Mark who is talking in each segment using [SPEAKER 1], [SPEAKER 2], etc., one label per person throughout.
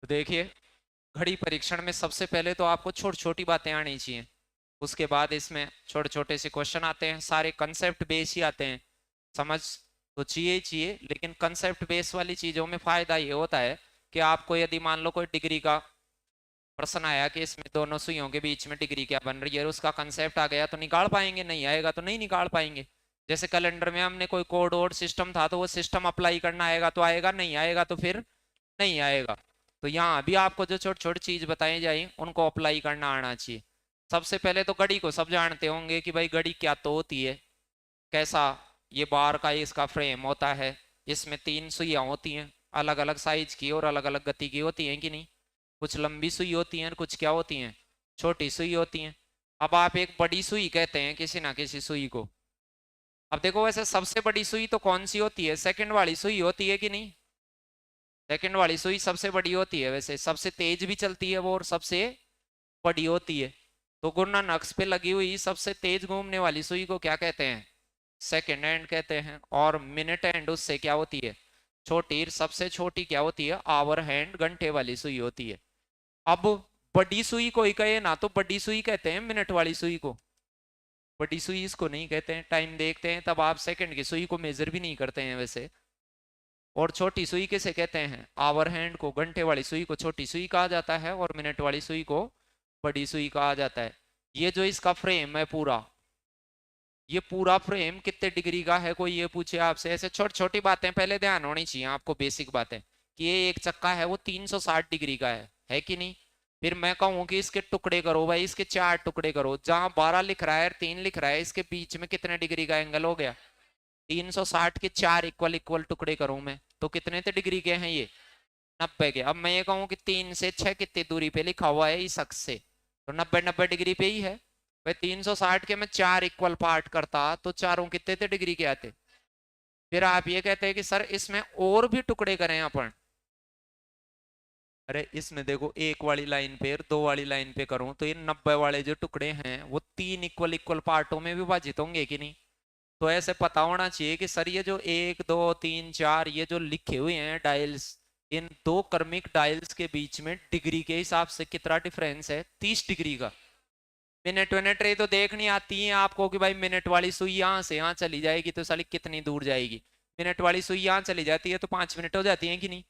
[SPEAKER 1] तो देखिए, घड़ी परीक्षण में सबसे पहले तो आपको छोटी छोटी बातें आनी चाहिए। उसके बाद इसमें छोटे छोटे से क्वेश्चन आते हैं, सारे कंसेप्ट बेस ही आते हैं। समझ तो चाहिए ही चाहिए, लेकिन कंसेप्ट बेस वाली चीजों में फायदा ये होता है कि आपको यदि मान लो कोई डिग्री का प्रश्न आया कि इसमें दोनों सुइयों के बीच में डिग्री क्या बन रही है, और उसका कंसेप्ट आ गया तो निकाल पाएंगे, नहीं आएगा तो नहीं निकाल पाएंगे। जैसे कैलेंडर में हमने कोई कोड और सिस्टम था तो वो सिस्टम अप्लाई करना आएगा तो आएगा, नहीं आएगा तो फिर नहीं आएगा। तो यहाँ भी आपको जो छोटी छोटी चीज बताई जाए उनको अप्लाई करना आना चाहिए। सबसे पहले तो घड़ी को सब जानते होंगे कि भाई घड़ी क्या तो होती है, कैसा ये बार का इसका फ्रेम होता है। इसमें तीन सुइयां होती हैं, अलग अलग साइज की और अलग अलग गति की होती हैं कि नहीं। कुछ लंबी सुई होती हैं, कुछ क्या होती हैं, छोटी सुई होती हैं। अब आप एक बड़ी सुई कहते हैं किसी ना किसी सुई को। अब देखो, वैसे सबसे बड़ी सुई तो कौन सी होती है? सेकंड वाली सुई होती है कि नहीं? सेकंड वाली सुई सबसे बड़ी होती है, वैसे सबसे तेज भी चलती है वो और सबसे बड़ी होती है। तो गुरना नक्स पे लगी हुई सबसे तेज घूमने वाली सुई को क्या कहते हैं? सेकंड हैंड कहते हैं। और मिनट हैंड उससे क्या होती है? छोटी, सबसे छोटी क्या होती है? आवर हैंड, घंटे वाली सुई होती है। अब बड़ी सुई कोई कहे ना तो बड़ी सुई कहते हैं मिनट वाली सुई को, बड़ी सुई इसको नहीं कहते हैं। टाइम देखते हैं तब आप सेकंड की सुई को मेजर भी नहीं करते हैं वैसे। और छोटी सुई किसे कहते हैं? आवर हैंड को, घंटे वाली सुई को छोटी सुई कहा जाता है और मिनट वाली सुई को बड़ी सुई कहा जाता है। ये जो इसका फ्रेम है पूरा, ये पूरा फ्रेम कितने डिग्री का है, कोई ये पूछे आपसे? ऐसे छोटी छोटी बातें पहले ध्यान होनी चाहिए आपको, बेसिक बातें, कि ये एक चक्का है वो 360 डिग्री का है कि नहीं। फिर मैं कहूँ कि इसके टुकड़े करो भाई, इसके 4 टुकड़े करो, जहां 12 लिख रहा है और 3 लिख रहा है, इसके बीच में कितने डिग्री का एंगल हो गया? 360 के 4 इक्वल इक्वल टुकड़े करूं मैं तो कितने थे डिग्री के हैं ये? 90 के। अब मैं ये कहूँ कि 3 से 6 कितनी दूरी पे लिखा हुआ है इस अक्ष से, तो 90 90 डिग्री पे ही है भाई। 360 के मैं 4 इक्वल पार्ट करता तो चारों कितने थे डिग्री के आते? फिर आप ये कहते हैं कि सर इसमें और भी टुकड़े करें अपन। अरे इसमें देखो, एक वाली लाइन पे और दो वाली लाइन पे करूं तो ये 90 वाले जो टुकड़े हैं वो 3 इक्वल इक्वल पार्टों में विभाजित होंगे कि नहीं। तो ऐसे पता होना चाहिए कि सर ये जो 1 2 3 4 ये जो लिखे हुए हैं डायल्स, इन दो क्रमिक डायल्स के बीच में डिग्री के हिसाब से कितना डिफरेंस है? 30 डिग्री का। मिनट मिनट रे तो देखनी आती है आपको कि भाई मिनट वाली सुई यहाँ से यहाँ चली जाएगी तो साली कितनी दूर जाएगी। मिनट वाली सुई यहाँ चली जाती है तो 5 मिनट हो जाती है कि नहीं।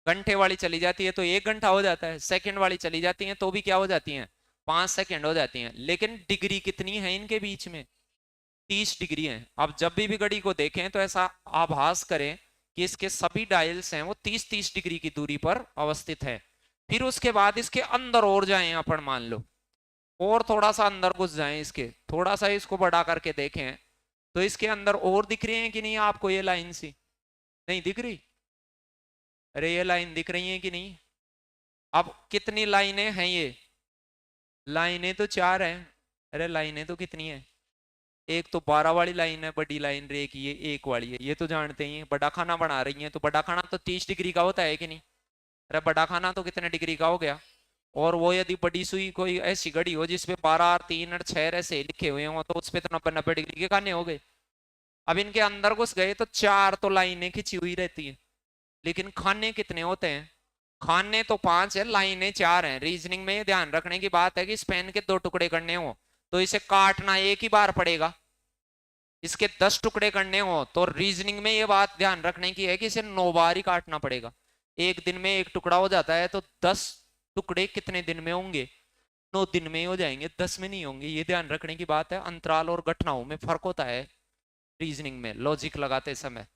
[SPEAKER 1] घंटे वाली चली जाती है तो 1 घंटा हो जाता है। सेकंड वाली चली जाती है तो भी क्या हो जाती है? 5 सेकंड हो जाती हैं। लेकिन डिग्री कितनी है इनके बीच में? 30 डिग्री है। अब जब भी घड़ी को देखें तो ऐसा आभास करें कि इसके सभी डायल्स हैं वो 30 30 डिग्री की दूरी पर अवस्थित है। फिर उसके बाद इसके अंदर और जाएं अपन, मान लो और थोड़ा सा अंदर घुस जाएं इसके, थोड़ा सा इसको बड़ा करके देखें तो इसके अंदर और दिख रही है कि नहीं आपको? ये लाइन सी नहीं दिख रही? अरे ये लाइन दिख रही है कि नहीं? अब कितनी लाइनें हैं ये? लाइनें तो 4 हैं। अरे लाइनें तो कितनी है? एक तो 12 वाली लाइन है बड़ी लाइन रे की, ये एक वाली है, ये तो जानते ही हैं। बड़ा खाना बना रही है तो बड़ा खाना तो 30 डिग्री का होता है कि नहीं? अरे बड़ा खाना तो कितने डिग्री का हो गया? और वो यदि बड़ी सुई कोई ऐसी घड़ी हो जिसपे 12 और 3 और 6 ऐसे लिखे हुए हो तो उसपे तो 90 90 डिग्री के खाने हो गए। अब इनके अंदर घुस गए तो 4 तो लाइनें खिंची हुई रहती है, लेकिन खाने कितने होते हैं? खाने तो 5 है, लाइनें 4 हैं। रीजनिंग में ये ध्यान रखने की बात है कि इस पेन के 2 टुकड़े करने हो तो इसे काटना एक ही बार पड़ेगा। इसके 10 टुकड़े करने हो तो रीजनिंग में ये बात ध्यान रखने की है कि इसे 9 बार ही काटना पड़ेगा। एक दिन में एक टुकड़ा हो जाता है तो 10 टुकड़े कितने दिन में होंगे? 9 दिन में ही हो जाएंगे, 10 में नहीं होंगे। ये ध्यान रखने की बात है। अंतराल और घटनाओं में फर्क होता है रीजनिंग में, लॉजिक लगाते समय।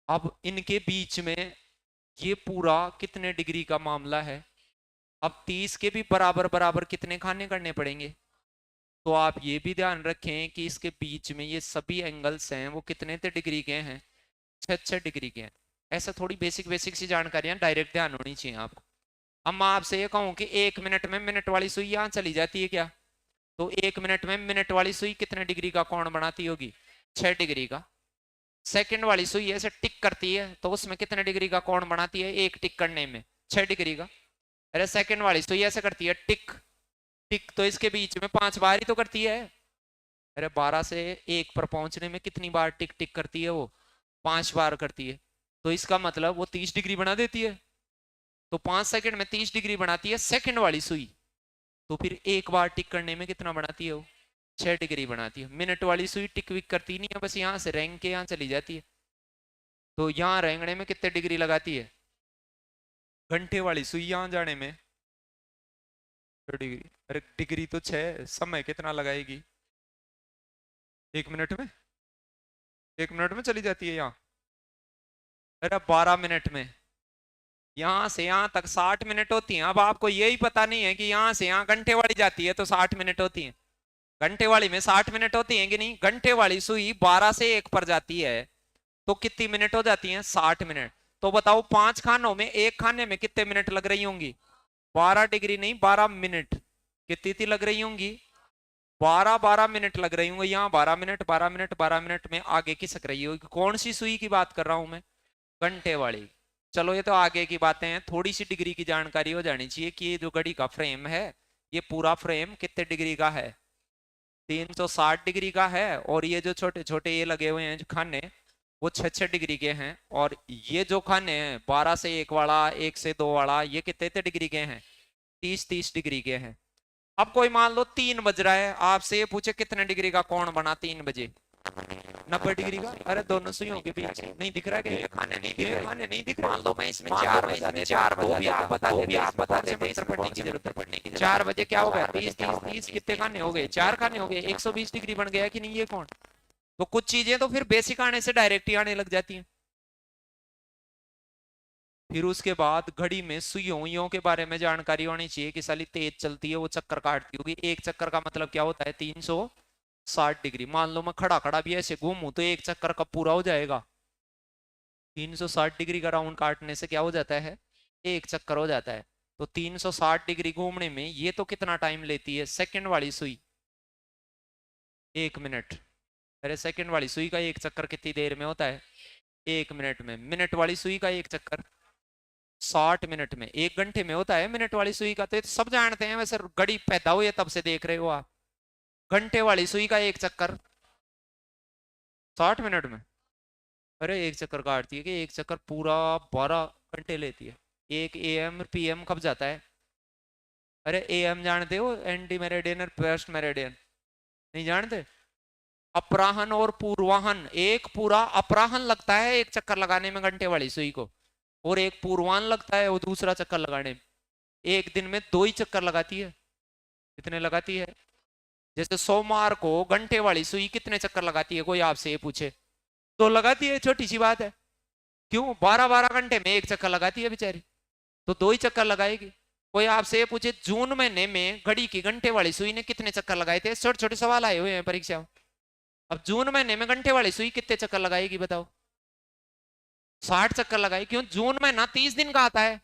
[SPEAKER 1] अब इनके बीच में ये पूरा कितने डिग्री का मामला है? अब 30 के भी बराबर बराबर कितने खाने करने पड़ेंगे? तो आप ये भी ध्यान रखें कि इसके बीच में ये सभी एंगल्स हैं वो कितने डिग्री के हैं? 6 6 डिग्री के हैं। ऐसा थोड़ी बेसिक बेसिक सी जानकारियां डायरेक्ट ध्यान होनी चाहिए आपको। अब मैं आपसे ये कहूं कि 1 मिनट में मिनट वाली सुई यहाँ चली जाती है क्या, तो 1 मिनट में मिनट वाली सुई कितने डिग्री का कोण बनाती होगी? 6 डिग्री का। सेकंड वाली सुई ऐसे टिक करती है तो उसमें कितने डिग्री का कोण बनाती है एक टिक करने में? 6 डिग्री का। अरे सेकंड वाली सुई ऐसे करती है टिक टिक तो इसके बीच में 5 बार ही तो करती है। अरे 12 से 1 पर पहुंचने में कितनी बार टिक टिक करती है वो? 5 बार करती है। तो इसका मतलब वो 30 डिग्री बना देती है। तो 5 सेकंड में 30 डिग्री बनाती है सेकंड वाली सुई। तो फिर एक बार टिक करने में कितना बनाती है वो? 6 डिग्री बनाती है। मिनट वाली सुई टिक विक करती नहीं है, बस यहाँ से रेंग के यहाँ चली जाती है। तो यहाँ रेंगने में कितने डिग्री लगाती है? घंटे वाली सुई यहाँ जाने में 6 डिग्री। अरे डिग्री तो 6, समय कितना लगाएगी? 1 मिनट में, 1 मिनट में चली जाती है यहाँ। अरे 12 मिनट में। यहाँ से यहाँ तक 60 मिनट होती है। अब आपको यही पता नहीं है कि यहाँ से यहाँ घंटे वाली जाती है तो 60 मिनट होती है। घंटे वाली में 60 मिनट होती है कि नहीं? घंटे वाली सुई 12 से 1 पर जाती है तो कितनी मिनट हो जाती है? 60 मिनट। तो बताओ 5 खानों में एक खाने में कितने मिनट लग रही होंगी? 12 डिग्री नहीं, 12 मिनट। कितनी लग रही होंगी? 12 मिनट लग रही होंगी। यहाँ 12 मिनट, 12 मिनट, 12 मिनट में आगे खिसक रही होगी। कौन सी सुई की बात कर रहा हूं मैं? घंटे वाली। चलो ये तो आगे की बातें हैं, थोड़ी सी डिग्री की जानकारी हो जानी चाहिए कि ये जो घड़ी का फ्रेम है, ये पूरा फ्रेम कितने डिग्री का है? 360 डिग्री का है। और ये जो छोटे छोटे ये लगे हुए हैं जो खाने, वो 6 डिग्री के हैं। और ये जो खाने हैं 12 से 1 वाला, 1 से 2 वाला, ये कितने डिग्री के हैं? 30 डिग्री के हैं। अब कोई मान लो 3 बज रहा है, आपसे ये पूछे कितने डिग्री का कोण बना 3 बजे? 90 डिग्री का। अरे दोनों सुइयों के बीच नहीं दिख रहा है? खाने नहीं दिख रहे, खाने नहीं दिख रहे। मान लो मैं इसमें 4 बजा दे, 4 बजे आप बता दे, आप बता दे, पढ़ने की जरूरत पड़ने की। 4 बजे क्या हो गया? 30 30 30 कितने खाने हो गए? 4 खाने हो गए। 120 डिग्री बन गया कि नहीं ये कोण? तो कुछ चीजें तो फिर बेसिक आने से डायरेक्ट ही आने लग जाती हैं। फिर उसके बाद घड़ी में सुइयों के बारे में जानकारी होनी चाहिए कि साली तेज चलती है, वो चक्कर काटती होगी। एक चक्कर का मतलब क्या होता है? 360 डिग्री। मान लो मैं खड़ा खड़ा भी ऐसे घूमूं तो एक चक्कर कब पूरा हो जाएगा? 360 डिग्री का राउंड काटने से क्या हो जाता है? एक चक्कर हो जाता है। तो 360 डिग्री घूमने में ये तो कितना टाइम लेती है? सेकंड वाली सुई 1 मिनट। अरे सेकंड वाली सुई का एक चक्कर कितनी देर में होता है? 1 मिनट में। मिनट वाली सुई का एक चक्कर 60 मिनट में। 1 घंटे में होता है मिनट वाली सुई का। तो ये तो सब जानते हैं, वैसे घड़ी पैदा हुई है तब से देख रहे हो आप। घंटे वाली सुई का एक चक्कर 60 मिनट में। अरे एक चक्कर काटती है कि एक चक्कर पूरा 12 घंटे लेती है। एक एएम पीएम कब जाता है? अरे एएम जानते हो? एंटी मेरेडियन और पोस्ट मेरेडियन नहीं जानते? अपराहन और पूर्वाहन। एक पूरा अपराहन लगता है एक चक्कर लगाने में घंटे वाली सुई को, और एक पूर्वाहन लगता है वो दूसरा चक्कर लगाने में। एक दिन में 2 ही चक्कर लगाती है। कितने लगाती है? जैसे सोमवार को घंटे वाली सुई कितने चक्कर लगाती है? कोई आपसे ये पूछे तो लगाती है, छोटी सी बात है। क्यों? 12 घंटे में एक चक्कर लगाती है बेचारी, तो 2 ही चक्कर लगाएगी। कोई आपसे ये पूछे जून महीने में घड़ी की घंटे वाली सुई ने कितने चक्कर लगाए थे? छोटे छोटे सवाल आए हुए हैं परीक्षा में। अब जून महीने में घंटे वाली सुई कितने चक्कर लगाएगी बताओ? 60 चक्कर लगाई। क्यों? जून महीना 30 दिन का आता है,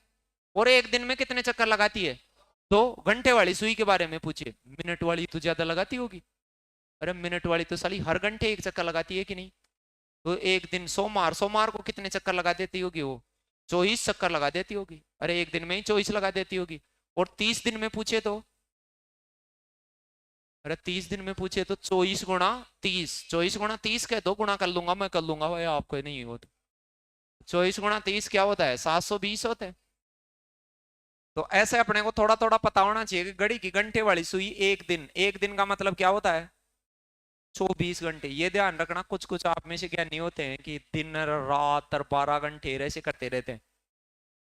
[SPEAKER 1] और एक दिन में कितने चक्कर लगाती है? तो घंटे वाली सुई के बारे में पूछिए, मिनट वाली तो ज्यादा लगाती होगी। अरे मिनट वाली तो साली हर घंटे एक चक्कर लगाती है कि नहीं? तो एक दिन सोमवार, सोमवार को कितने चक्कर लगा देती होगी वो? 24 चक्कर लगा देती होगी। अरे एक दिन में ही 24 लगा देती होगी। और 30 दिन में पूछे तो, अरे 30 दिन में पूछे तो 24 गुणा 30, 24 गुणा 30 कह दो, गुणा कर लूंगा मैं, कर लूंगा भाई, आपको नहीं हो तो। 24 गुणा 30 क्या होता है? 720 होता है। तो ऐसे अपने को थोड़ा थोड़ा पता होना चाहिए कि घड़ी की घंटे वाली सुई एक दिन, एक दिन का मतलब क्या होता है? 24 घंटे। ये ध्यान रखना, कुछ कुछ आप में से ज्ञानी होते हैं कि दिन रात और 12 घंटे ऐसे करते रहते हैं,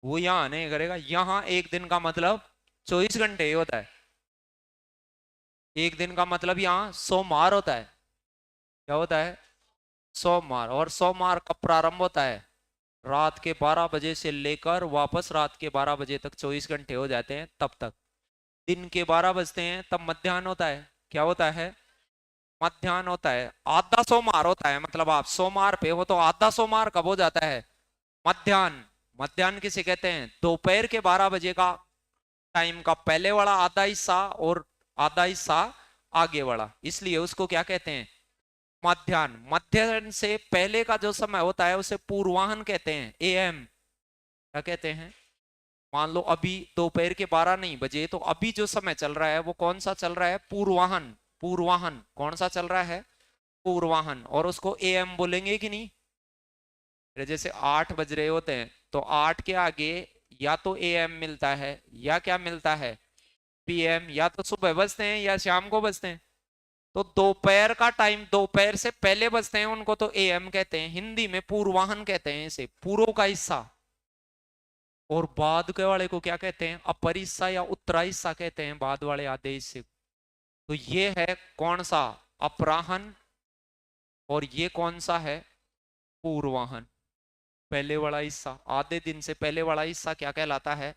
[SPEAKER 1] वो यहाँ नहीं करेगा। यहाँ एक दिन का मतलब 24 घंटे ही होता है। एक दिन का मतलब यहाँ सोमवार होता है। क्या होता है? सोमवार। और सोमवार कब प्रारंभ होता है? रात के 12 बजे से लेकर वापस रात के 12 बजे तक 24 घंटे हो जाते हैं, तब तक। दिन के 12 बजते हैं तब मध्याह्न होता है। क्या होता है? मध्याह्न होता है। आधा सोमवार होता है, मतलब आप सोमवार पे हो तो आधा सोमवार कब हो जाता है? मध्याह्न। मध्याह्न किसे कहते हैं? दोपहर के 12 बजे का टाइम का पहले वाला आधा हिस्सा और आधा हिस्सा आगे वाला, इसलिए उसको क्या कहते हैं? मध्याह्न। मध्याह्न से पहले का जो समय होता है उसे पूर्वाहन कहते हैं, एएम। क्या कहते हैं? मान लो अभी दोपहर के 12 नहीं बजे, तो अभी जो समय चल रहा है वो कौन सा चल रहा है? पूर्वाहन। पूर्वाहन कौन सा चल रहा है? पूर्वाहन। और उसको एएम बोलेंगे कि नहीं? जैसे 8 बज रहे होते हैं तो 8 के आगे या तो एएम मिलता है या क्या मिलता है, पीएम, या तो सुबह बजते हैं या शाम को बजते हैं। तो दोपहर का टाइम, दोपहर से पहले बजते हैं उनको तो एएम कहते हैं, हिंदी में पूर्वाहन कहते हैं इसे, पूर्व का हिस्सा। और बाद के वाले को क्या कहते हैं, अपर हिस्सा या उत्तरा हिस्सा कहते हैं, बाद वाले आधे हिस्से। तो ये है कौन सा, अपराहन, और ये कौन सा है, पूर्वाहन। पहले वाला हिस्सा, आधे दिन से पहले वाला हिस्सा क्या कहलाता है,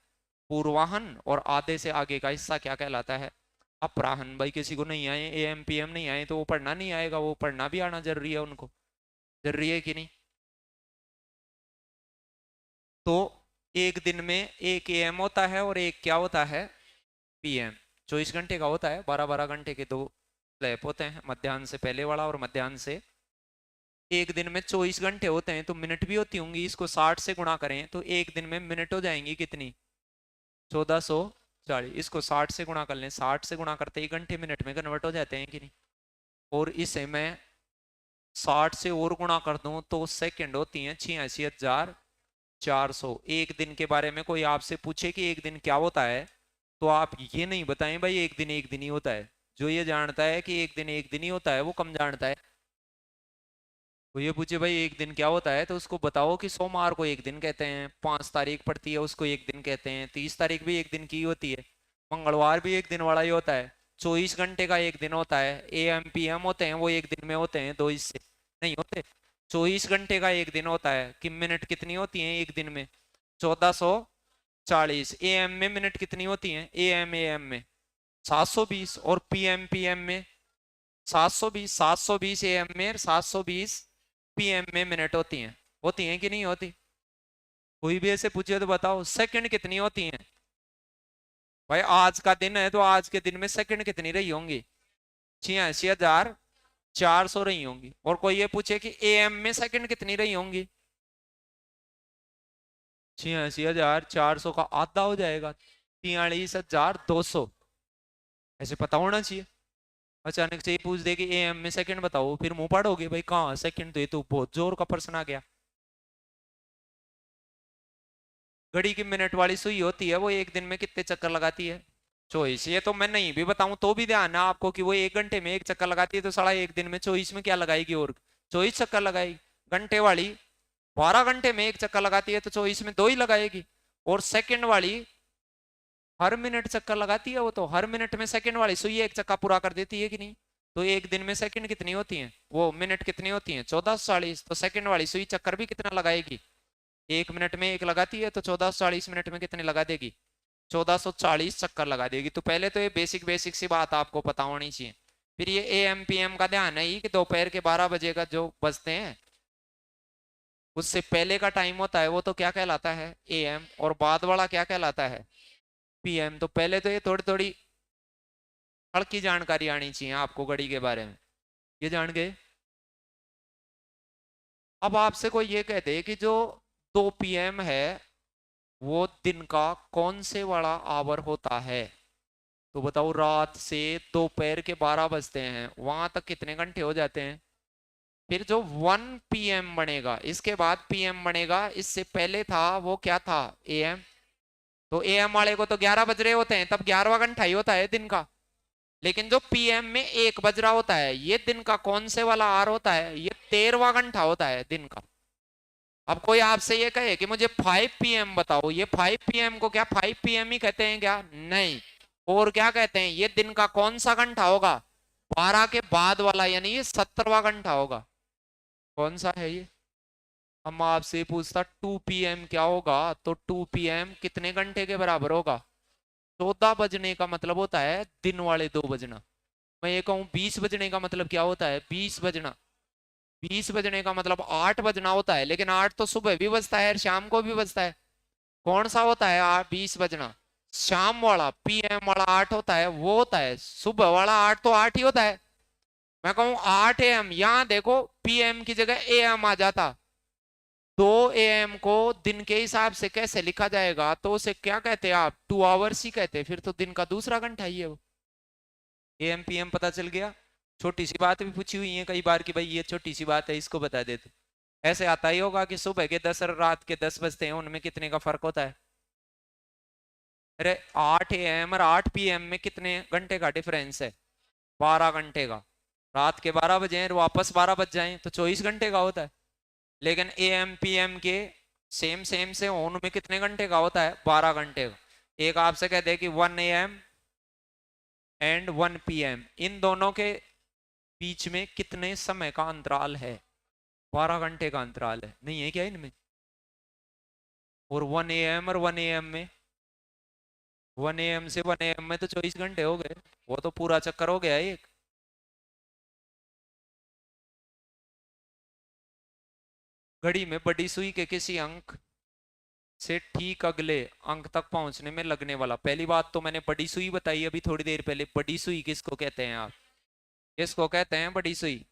[SPEAKER 1] पूर्वाहन, और आधे से आगे का हिस्सा क्या कहलाता है, अपराहन। भाई किसी को नहीं आए एएम पीएम नहीं आए तो वो पढ़ना नहीं आएगा, वो पढ़ना भी आना जरूरी है उनको, जरूरी है कि नहीं। तो एक दिन में एक एएम होता है और एक क्या होता है, पीएम। 24 घंटे का होता है, 12-12 घंटे के दो स्लैप होते हैं, मध्याह्न से पहले वाला और मध्याह्न से। एक दिन में 24 घंटे होते हैं तो मिनट भी होती होंगी, इसको 60 से गुणा करें तो एक दिन में मिनट हो जाएंगी कितनी, 1440। इसको 60 से गुणा कर लें, 60 से गुणा करते ही घंटे मिनट में कन्वर्ट हो जाते हैं कि नहीं। और इसे मैं 60 से और गुणा कर दूं तो सेकंड होती हैं 86,400। एक दिन के बारे में कोई आपसे पूछे कि एक दिन क्या होता है, तो आप ये नहीं बताएं भाई एक दिन ही होता है। जो ये जानता है कि एक दिन ही होता है वो कम जानता है। वो ये पूछे भाई एक दिन क्या होता है तो उसको बताओ कि सोमवार को एक दिन कहते हैं, 5 तारीख पड़ती है उसको एक दिन कहते हैं, 30 तारीख भी एक दिन की होती है, मंगलवार भी एक दिन वाला ही होता है, 24 घंटे का एक दिन होता है। एएम पीएम होते हैं वो एक दिन में होते हैं, दो हिस्से नहीं होते। 24 घंटे का एक दिन होता है कि मिनट कितनी होती है एक दिन में, 1440। एएम में मिनट कितनी होती है, एएम में 720, और पीएम में 720। 720 एएम में, 720 पीएम में मिनट होती हैं कि नहीं होती। कोई भी ऐसे पूछे तो बताओ सेकंड कितनी होती हैं। भाई आज का दिन है तो आज के दिन में सेकंड कितनी रही होंगी, 86,400 रही होंगी। और कोई ये पूछे कि एएम में सेकंड कितनी रही होंगी, 86,400 का आधा हो जाएगा, 43,200। ऐसे पता होना चाहिए। अचानक से ही पूछ दे कि एएम में सेकंड बताओ, फिर मुंह पाड़ोगे भाई कहाँ सेकंड, तो ये तो बहुत जोर का प्रश्न आ गया। घड़ी की मिनट वाली सुई होती है वो एक दिन में कितने चक्कर लगाती है, 24। ये तो मैं नहीं भी बताऊं तो भी ध्यान है आपको कि वो एक घंटे में एक चक्कर लगाती है, तो साला एक दिन में 24 में क्या लगाएगी, और 24 चक्कर लगाएगी। घंटे वाली 12 घंटे में एक चक्कर लगाती है तो 24 में दो ही लगाएगी। और सेकंड वाली हर मिनट चक्कर लगाती है, वो तो हर मिनट में सेकंड वाली सुई एक चक्का पूरा कर देती है कि नहीं। तो एक दिन में सेकंड कितनी होती है, वो मिनट कितनी होती है, 1440। तो सेकंड वाली सुई चक्कर भी कितना लगाएगी, एक मिनट में एक लगाती है तो 1440 मिनट में कितने लगा देगी, 1440 चक्कर लगा देगी। तो पहले तो ये बेसिक बेसिक सी बात आपको पता होनी चाहिए। फिर ये एएम पीएम का ध्यान है कि दोपहर के 12 बजे का जो बजते हैं उससे पहले का टाइम होता है वो तो क्या कहलाता है, एएम, और बाद वाला क्या कहलाता है, पीएम। तो पहले तो ये थोड़ी थोड़ी हल्की जानकारी आनी चाहिए आपको घड़ी के बारे में, ये जान गए। अब आपसे कोई ये कहते कि जो 2 PM है वो दिन का कौन से वाला आवर होता है, तो बताओ रात से दोपहर के 12 बजते हैं वहां तक कितने घंटे हो जाते हैं। फिर जो 1 PM बनेगा, इसके बाद पीएम बनेगा, इससे पहले था वो क्या था, एएम। तो एएम वाले को तो 11 बज रहे होते हैं, तब 11वां घंटा ही होता है दिन का। लेकिन जो पीएम में 1 बज रहा होता है ये दिन का कौन से वाला आर होता है, ये 13वां घंटा होता है दिन का। अब कोई आपसे ये कहे कि मुझे 5 PM बताओ, ये 5 PM को क्या 5 PM ही कहते हैं क्या, नहीं। और क्या कहते हैं, ये दिन का कौन सा घंटा होगा, 12 के बाद वाला, यानी ये 17वां घंटा होगा। कौन सा है ये। हम आपसे पूछता 2 PM क्या होगा, तो 2 PM कितने घंटे के बराबर होगा, 14 बजने का मतलब होता है दिन वाले 2 बजना। मैं ये कहूँ 20 बजने का मतलब क्या होता है, 20 बजना। 20 बजने का मतलब 8 बजना होता है, लेकिन 8 तो सुबह भी बजता है और शाम को भी बजता है। कौन सा होता है 20 बजना, शाम वाला पीएम वाला 8 होता है, वो होता है सुबह वाला 8, तो 8 ही होता है। मैं कहूँ 8 AM, यहाँ देखो पीएम की जगह एएम आ जाता, 2 AM को दिन के हिसाब से कैसे लिखा जाएगा, तो उसे क्या कहते हैं आप, 2 आवर्स ही कहते हैं, फिर तो दिन का दूसरा घंटा ही है वो। एएम पीएम पता चल गया। छोटी सी बात भी पूछी हुई है कई बार कि भाई ये छोटी सी बात है इसको बता देते। ऐसे आता ही होगा कि सुबह के 10 और रात के 10 बजते हैं, उनमें कितने का फर्क होता है, अरे 8 AM और 8 PM में कितने घंटे का डिफरेंस है? 12 घंटे का। रात के 12 बजे हैं, वापस 12 बज जाएं तो 24 घंटे का होता है। लेकिन AM PM के सेम सेम से उनमें कितने घंटे का होता है? 12 घंटे का। एक आपसे कह दे कि 1 AM एंड 1 PM, इन दोनों के बीच में कितने समय का अंतराल है? 12 घंटे का अंतराल है, नहीं है क्या इनमें? और 1 AM और 1 AM में, 1 AM से 1 AM में तो 24 घंटे हो गए, वो तो पूरा चक्कर हो गया एक। घड़ी में बड़ी सुई के किसी अंक से ठीक अगले अंक तक पहुंचने में लगने वाला, पहली बात तो मैंने बड़ी सुई बताई अभी थोड़ी देर पहले। बड़ी सुई किसको कहते हैं आप? किसको कहते हैं बड़ी सुई?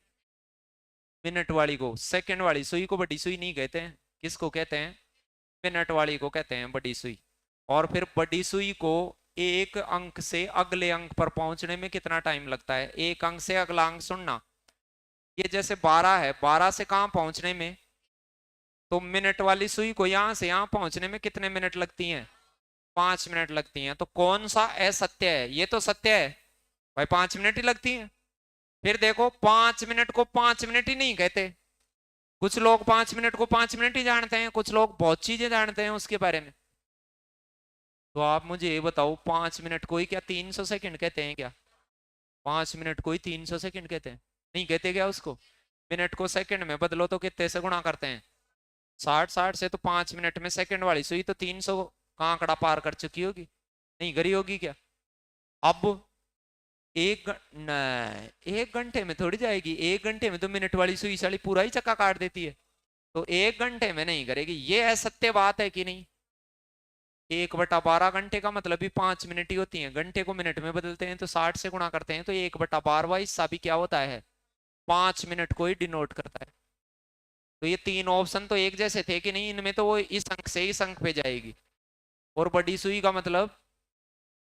[SPEAKER 1] मिनट वाली को। सेकंड वाली सुई को बड़ी सुई नहीं कहते हैं, किसको कहते हैं? मिनट वाली को कहते हैं बड़ी सुई। और फिर बड़ी सुई को एक अंक से अगले अंक पर पहुंचने में कितना टाइम लगता है? एक अंक से अगला अंक सुनना, ये जैसे 12 है, 12 से कहां पहुंचने में? तो मिनट वाली सुई को यहां से यहां पहुंचने में कितने मिनट लगती हैं? 5 मिनट लगती हैं। तो कौन सा असत्य है? ये तो सत्य है भाई, 5 मिनट ही लगती हैं। फिर देखो, 5 मिनट को 5 मिनट ही नहीं कहते। कुछ लोग 5 मिनट को 5 मिनट ही जानते हैं, कुछ लोग बहुत चीजें जानते हैं उसके बारे में। तो आप मुझे ये बताओ, 5 मिनट को ही क्या 300 सेकंड कहते हैं क्या? 5 मिनट को ही 300 सेकंड कहते हैं? नहीं कहते क्या उसको? मिनट को सेकंड में बदलो तो कितने से गुणा करते हैं? 60, 60 से। तो 5 मिनट में सेकंड वाली सुई तो 300 का आंकड़ा पार कर चुकी होगी, नहीं करी होगी क्या? अब नहीं, 1 घंटे में थोड़ी जाएगी। 1 घंटे में तो मिनट वाली सुई साली पूरा ही चक्का काट देती है, तो 1 घंटे में नहीं करेगी। ये है सत्य बात है कि नहीं? 1/12 घंटे का मतलब भी 5 मिनट ही होती है। घंटे को मिनट में बदलते हैं तो 60 से गुणा करते हैं, तो 1/12वां हिस्सा भी क्या होता है? 5 मिनट को ही डिनोट करता है। तो ये तीन ऑप्शन तो एक जैसे थे कि नहीं? इनमें तो वो इस अंक से इस अंक पे जाएगी। और बड़ी सुई का मतलब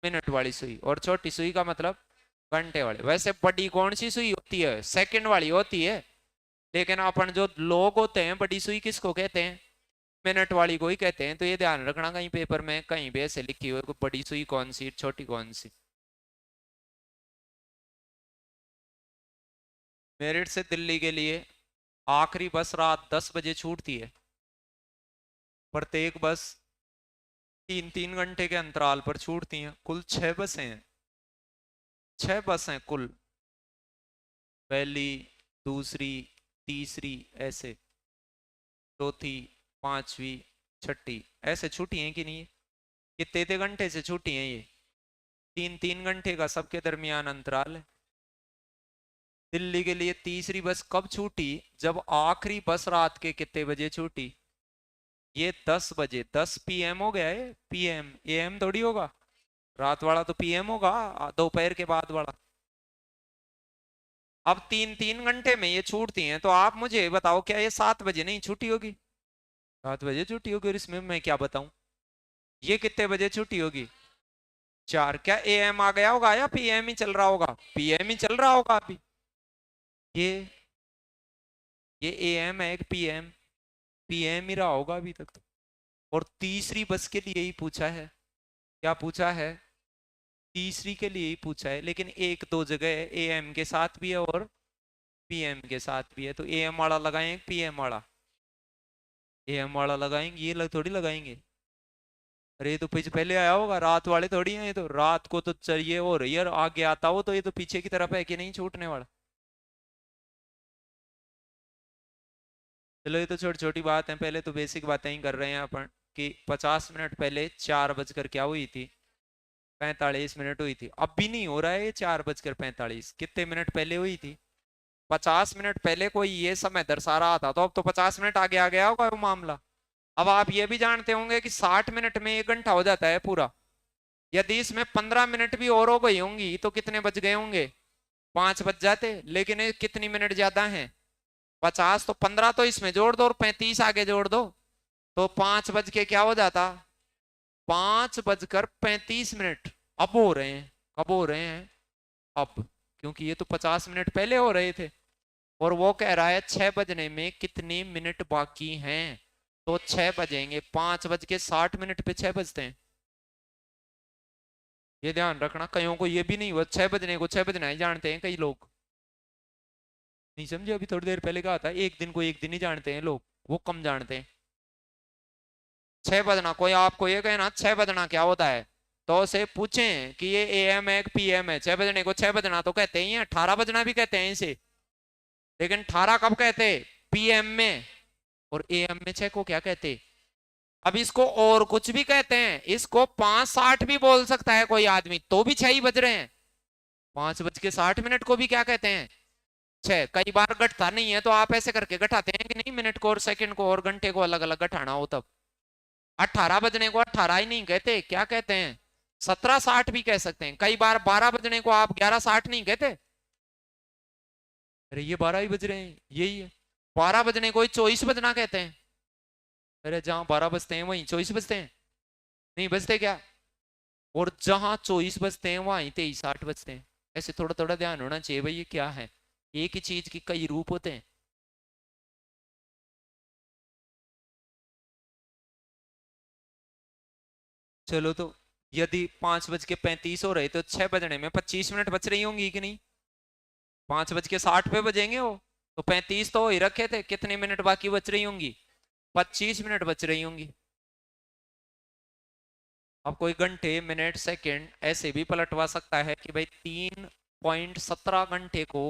[SPEAKER 1] मिनट वाली सुई, और छोटी सुई का मतलब घंटे वाली। वैसे बड़ी कौन सी सुई होती है? सेकंड वाली होती है। लेकिन अपन जो लोग होते हैं, बड़ी सुई किसको कहते हैं? मिनट वाली को ही कहते हैं। तो ये ध्यान रखना, कहीं पेपर में कहीं भी ऐसे लिखी हुई है बड़ी सुई कौन सी, छोटी कौन सी। मेरठ से दिल्ली के लिए आखिरी बस रात 10 बजे छूटती है। प्रत्येक बस 3-3 घंटे के अंतराल पर छूटती हैं। कुल 6 बसें हैं, 6 बसें कुल। पहली, दूसरी, तीसरी, ऐसे चौथी, पांचवी, छठी, ऐसे छूटी हैं कि नहीं? कितने घंटे से छूटी हैं ये? 3-3 घंटे का सबके दरमियान अंतराल है। दिल्ली के लिए तीसरी बस कब छूटी? जब आखिरी बस रात के कितने बजे छूटी? ये 10 बजे। 10 PM हो गया है, PM। AM थोड़ी होगा, रात वाला तो PM होगा, दोपहर के बाद वाला। अब 3-3 घंटे में ये छूटती हैं, तो आप मुझे बताओ, क्या ये 7 बजे नहीं छूटी होगी? 7 बजे छुट्टी होगी, और इसमें मैं क्या बताऊं? ये कितने बजे छुट्टी होगी? 4। क्या AM आ गया होगा या PM ही चल रहा होगा? PM ही चल रहा होगा अभी। ये ये AM है, एक PM ही रहा होगा अभी तक तो। और तीसरी बस के लिए ही पूछा है। क्या पूछा है? तीसरी के लिए ही पूछा है। लेकिन एक दो जगह AM के साथ भी है और PM के साथ भी है, तो AM वाला लगाएं, PM वाला? AM वाला लगाएंगे, ये थोड़ी लगाएंगे। अरे ये तो पीछे पहले आया होगा, रात वाले थोड़ी हैं ये तो। रात को तो चाहिए हो रही है, आगे आता हो तो ये तो पीछे की तरफ है कि नहीं छूटने वाला। चलो ये तो छोटी छोटी बात है, पहले तो बेसिक बातें ही कर रहे हैं अपन। कि 50 मिनट पहले 4 बजकर क्या हुई थी? 45 मिनट हुई थी। अब भी नहीं हो रहा है ये 4 बजकर 45, कितने मिनट पहले हुई थी? 50 मिनट पहले कोई ये समय दर्शा रहा था, तो अब तो 50 मिनट आगे आ गया होगा वो मामला। अब आप ये भी जानते होंगे कि 60 मिनट में 1 घंटा हो जाता है पूरा। यदि इसमें 15 मिनट भी और हो गई होंगी तो कितने बज गए होंगे? 5 बज जाते। लेकिन ये कितनी मिनट ज्यादा है? 50। तो 15 तो इसमें जोड़ दो और 35 आगे जोड़ दो, तो 5 बज के क्या हो जाता? 5 बजकर 35 मिनट अब हो रहे हैं। कब हो रहे हैं? अब। क्योंकि ये तो 50 मिनट पहले हो रहे थे। और वो कह रहा है 6 बजने में कितने मिनट बाकी हैं, तो 6 बजेंगे। 5 बज के 60 मिनट पे 6 बजते हैं। ये ध्यान रखना, कईयों को ये भी नहीं हुआ 6 बजने को 6 बजना ही जानते हैं कई लोग। नहीं समझे, अभी थोड़ी देर पहले कहा था एक दिन को एक दिन ही जानते हैं लोग, वो कम जानते हैं। 6 बजना, कोई आपको ये कहे ना 6 बजना क्या होता है, तो उसे पूछें कि ये AM है PM है, 6 बजने को 6 बजना तो कहते ही हैं, 18 बजना भी कहते हैं इसे, लेकिन 18 कब कहते, PM में, और AM में 6 को क्या कहते। अब इसको और कुछ भी कहते हैं, इसको 5:60 भी बोल सकता है कोई आदमी, तो भी 6 ही बज रहे हैं। 5:60 को भी क्या कहते हैं, 6। कई बार घटता नहीं है तो आप ऐसे करके घटाते हैं कि नहीं, मिनट को और सेकंड को और घंटे को अलग अलग घटाना हो तब। 18 बजने को 18 ही नहीं कहते, क्या कहते हैं, 17:60 भी कह सकते हैं। कई बार 12 बजने को आप 11:60 नहीं कहते, अरे ये 12 ही बज रहे हैं, यही है। 12 बजने को 24 बजना कहते हैं, अरे जहां 12 बजते हैं वहीं 24 बजते हैं, नहीं बजते क्या, और जहां 24 बजते हैं वहीं 23:60 बजते हैं। ऐसे थोड़ा थोड़ा ध्यान होना चाहिए भाई, ये क्या है, एक ही चीज की कई रूप होते हैं। चलो तो यदि 5:35 हो रहे तो 6 बजने में 25 मिनट बच रही होंगी कि नहीं, 5:60 पे बजेंगे वो, तो 35 तो हो ही रखे थे, कितने मिनट बाकी बच रही होंगी, 25 मिनट बच रही होंगी। अब कोई घंटे मिनट सेकंड ऐसे भी पलटवा सकता है कि भाई 3.17 घंटे को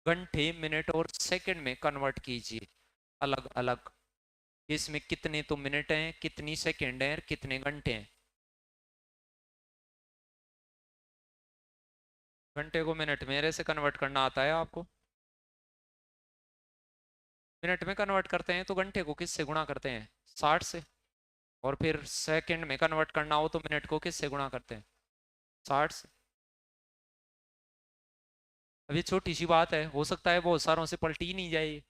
[SPEAKER 1] घंटे मिनट और सेकंड में कन्वर्ट कीजिए अलग अलग, इसमें कितने तो मिनट हैं, कितनी सेकंड हैं, कितने घंटे हैं। घंटे को मिनट में ऐसे कन्वर्ट करना आता है आपको, मिनट में कन्वर्ट करते हैं तो घंटे को किससे गुणा करते हैं, 60 से, और फिर सेकंड में कन्वर्ट करना हो तो मिनट को किससे गुणा करते हैं, 60 से। अब ये छोटी सी बात है, हो सकता है बहुत सारों से पलटी ही नहीं जाए।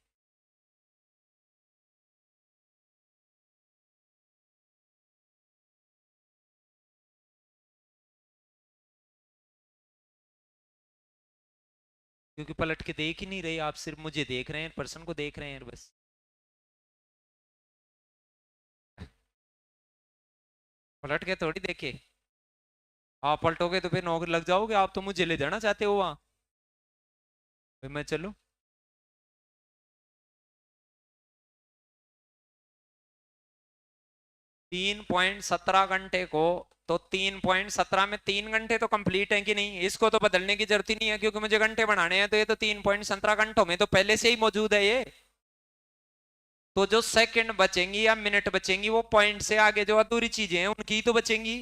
[SPEAKER 1] क्योंकि पलट के देख ही नहीं रहे आप, सिर्फ मुझे देख रहे हैं, पर्सन को देख रहे हैं बस। पलट के थोड़ी देखे, आप पलटोगे तो फिर नौकरी लग जाओगे, आप तो मुझे ले जाना चाहते हो वहां, फिर मैं चलूं। 3.17 घंटे को, तो 3.17 में 3 घंटे तो कंप्लीट है कि नहीं, इसको तो बदलने की जरूरत ही नहीं है क्योंकि मुझे घंटे बनाने हैं, तो ये तो 3.17 घंटों में तो पहले से ही मौजूद है ये। तो जो सेकंड बचेंगी या मिनट बचेंगी वो पॉइंट से आगे जो अधूरी चीजें हैं उनकी तो बचेंगी,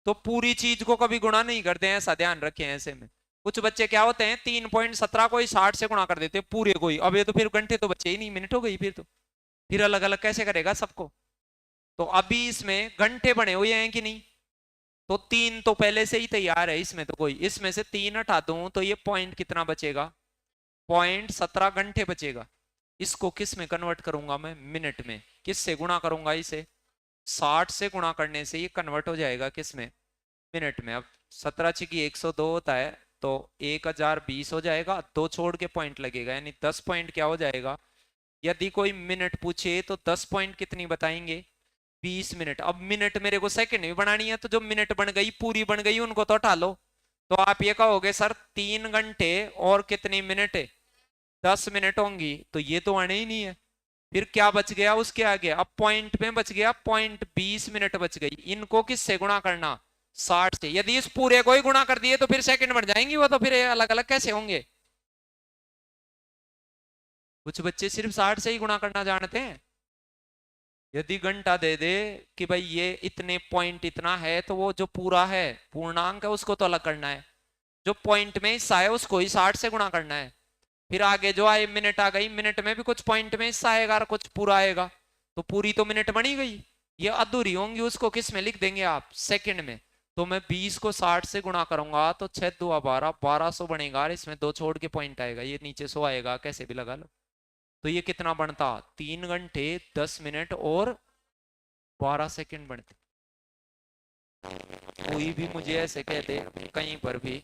[SPEAKER 1] तो पूरी चीज को कभी गुणा नहीं करते हैं, ऐसा ध्यान रखें। ऐसे में कुछ बच्चे क्या होते हैं 3.17 को ही 60 से गुणा कर देते हैं पूरे को ही, अब ये तो फिर घंटे तो बचे ही नहीं, मिनट हो गई फिर तो, फिर अलग अलग कैसे करेगा सबको। तो अभी इसमें घंटे बने हुए हैं कि नहीं, तो 3 तो पहले से ही तैयार है इसमें, तो कोई इसमें से 3 हटा दूं तो ये पॉइंट कितना बचेगा, 0.17 घंटे बचेगा। इसको किस में कन्वर्ट करूंगा मैं, मिनट में, किस से गुणा करूंगा इसे, 60 से गुणा करने से ये कन्वर्ट हो जाएगा किस में, मिनट में। अब 17 छिकी 102 होता है तो 1020 हो जाएगा, 2 छोड़ के पॉइंट लगेगा, यानी 10 पॉइंट क्या हो जाएगा। यदि कोई मिनट पूछे तो 10 पॉइंट कितनी बताएंगे, 20 मिनट। अब मिनट मेरे को सेकंड भी बनानी है, तो जो मिनट बन गई पूरी बन गई उनको तो हटा लो, तो आप ये कहोगे सर 3 घंटे और कितनी मिनट, 10 मिनट होंगी, तो ये तो आने ही नहीं है। फिर क्या बच गया उसके आगे, अब पॉइंट में बच गया पॉइंट, 20 मिनट बच गई, इनको किससे गुणा करना, 60 से। यदि इस पूरे को ही गुणा कर दिए तो फिर सेकंड बन जाएंगी वो, तो फिर अलग अलग कैसे होंगे। कुछ बच्चे सिर्फ 60 से ही गुणा करना जानते हैं। यदि घंटा दे दे कि भाई ये इतने पॉइंट इतना है, तो वो जो पूरा है पूर्णांक है उसको तो अलग करना है, जो पॉइंट में हिस्सा है उसको ही 60 से गुणा करना है। फिर आगे जो आए मिनट आ गई, मिनट में भी कुछ पॉइंट में हिस्सा आएगा और कुछ पूरा आएगा, तो पूरी तो मिनट बनी गई, ये अधूरी होंगी उसको किस में लिख देंगे आप, सेकंड में। तो मैं 20 को 60 से गुणा करूंगा तो 6 2 12, 1200 बनेगा, और इसमें 2 छोड़ के पॉइंट आएगा, ये नीचे 100 आएगा, कैसे भी लगा लो। तो ये कितना बनता, 3 घंटे 10 मिनट और 12 सेकंड बनते। कोई भी मुझे ऐसे कह दे कहीं पर भी,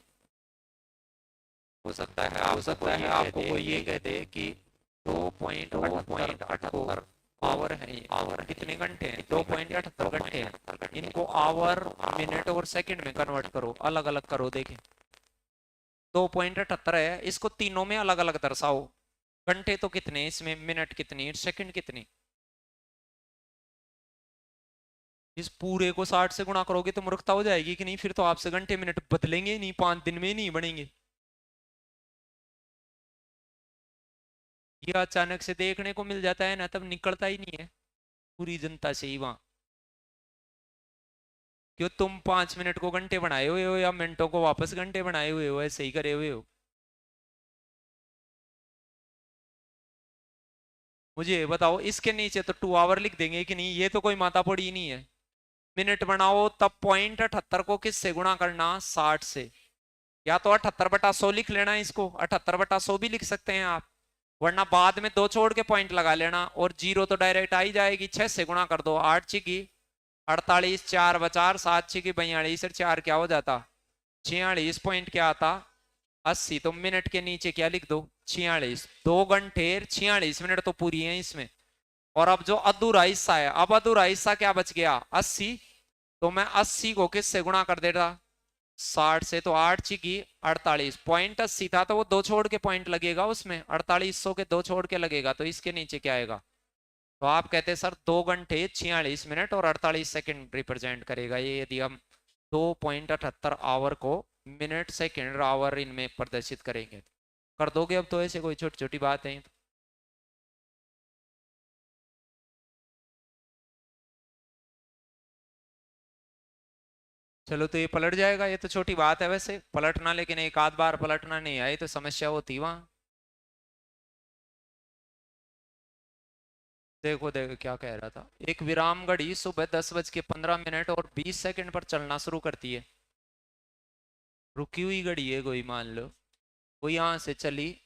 [SPEAKER 1] हो सकता है आपको कोई ये कह दे कि 2.78 आवर है ये, आवर कितने घंटे हैं? 2.78 घंटे हैं। इनको आवर, मिनट और सेकंड में कन्वर्ट करो, अलग अलग करो। देखें 2.78 है, इसको तीनों में अलग अलग दर्शाओ। घंटे तो कितने इसमें, मिनट कितनी, सेकंड कितनी। इस पूरे को 60 से गुणा करोगे तो मूर्खता हो जाएगी कि नहीं? फिर तो आपसे घंटे मिनट बदलेंगे नहीं, 5 दिन में नहीं बनेंगे। ये अचानक से देखने को मिल जाता है ना, तब निकलता ही नहीं है पूरी जनता से ही वहां। क्यों तुम 5 मिनट को घंटे बनाए हुए हो या मिनटों को वापस घंटे बनाए हुए हो, ऐसे ही करे हुए हो? मुझे ये बताओ, इसके नीचे तो 2 आवर लिख देंगे कि नहीं? ये तो कोई माता पड़ी ही नहीं है। मिनट बनाओ तब 0.78 को किससे गुणा करना? 60 से। या तो 78/100 लिख लेना, इसको 78/100 भी लिख सकते हैं आप, वरना बाद में दो छोड़ के पॉइंट लगा लेना। और जीरो तो डायरेक्ट आ ही जाएगी, 6 से गुणा कर दो। 8 छिकी 48, 4 बचार, 7 छिकी 42 और 4 क्या हो जाता? 46 पॉइंट क्या आता? 80। तो मिनट के नीचे क्या लिख दो? 46। 2 घंटे 46 मिनट तो पूरी है इसमें। और अब जो अधूरा हिस्सा है, अब अधूरा हिस्सा क्या बच गया? 80। तो मैं 80 को किससे गुणा कर देता? 60 से। तो 8 छिकी 48, पॉइंट 80 था तो वो दो छोड़ के पॉइंट लगेगा उसमें, 4800 के दो छोड़ के लगेगा। तो इसके नीचे क्या आएगा? तो आप कहते हैं सर 2 घंटे 46 मिनट और 48 सेकंड रिप्रेजेंट करेगा ये, यदि हम 2.78 आवर को मिनट सेकंड आवर इनमें प्रदर्शित करेंगे। कर दोगे अब तो? ऐसे कोई छोटी छोटी बात है तो। चलो तो ये पलट जाएगा, ये तो छोटी बात है वैसे पलटना, लेकिन एक आध बार पलटना नहीं आई तो समस्या होती वहां। देखो देखो क्या कह रहा था। एक विराम घड़ी सुबह 10:15 और 20 सेकंड पर चलना शुरू करती है। रुकी हुई घड़ी है कोई, मान लो वो यहां से चली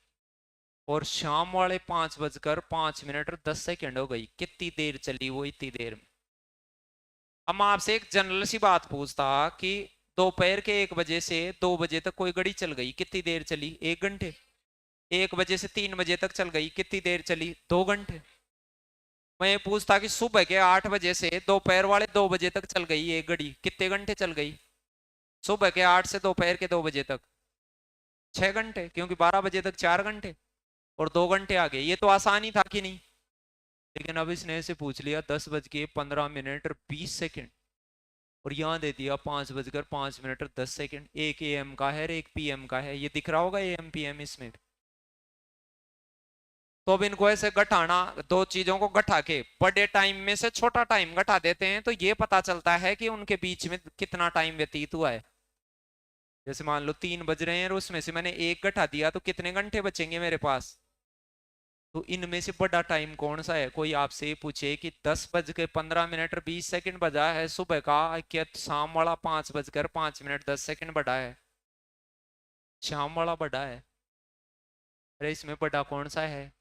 [SPEAKER 1] और शाम वाले 5:05 और 10 सेकंड हो गई। कितनी देर चली वो? इतनी देर में। अब मैं आपसे एक जनरल सी बात पूछता कि दोपहर के 1 बजे से 2 बजे तक कोई घड़ी चल गई, कितनी देर चली? 1 घंटे। 1 बजे से 3 बजे तक चल गई, कितनी देर चली? 2 घंटे। मैं ये पूछता कि सुबह के 8 बजे से दोपहर वाले 2 बजे तक चल गई एक घड़ी, कितने घंटे चल गई? सुबह के 8 से दोपहर के 2 बजे तक 6 घंटे, क्योंकि 12 बजे तक 4 घंटे और 2 घंटे आ गए। ये तो आसानी था कि नहीं? लेकिन अब इसने ऐसे पूछ लिया 10:15 और 20 सेकंड और यहाँ दे दिया 5:05 और 10 सेकंड। एक AM का है और एक PM का है, ये दिख रहा होगा AM PM इसमें। तो अब इनको ऐसे घटाना, दो चीजों को घटा के बड़े टाइम में से छोटा टाइम घटा देते हैं तो ये पता चलता है कि उनके बीच में कितना टाइम व्यतीत हुआ है। जैसे मान लो 3 बज रहे हैं और उसमें से मैंने एक घटा दिया तो कितने घंटे बचेंगे मेरे पास? तो इनमें से बड़ा टाइम कौन सा है? कोई आपसे पूछे कि 10:15 और 20 सेकंड बजा है सुबह का, क्या शाम वाला 5:05 और 10 सेकंड बड़ा है? शाम वाला बड़ा है। अरे इसमें बड़ा कौन सा है?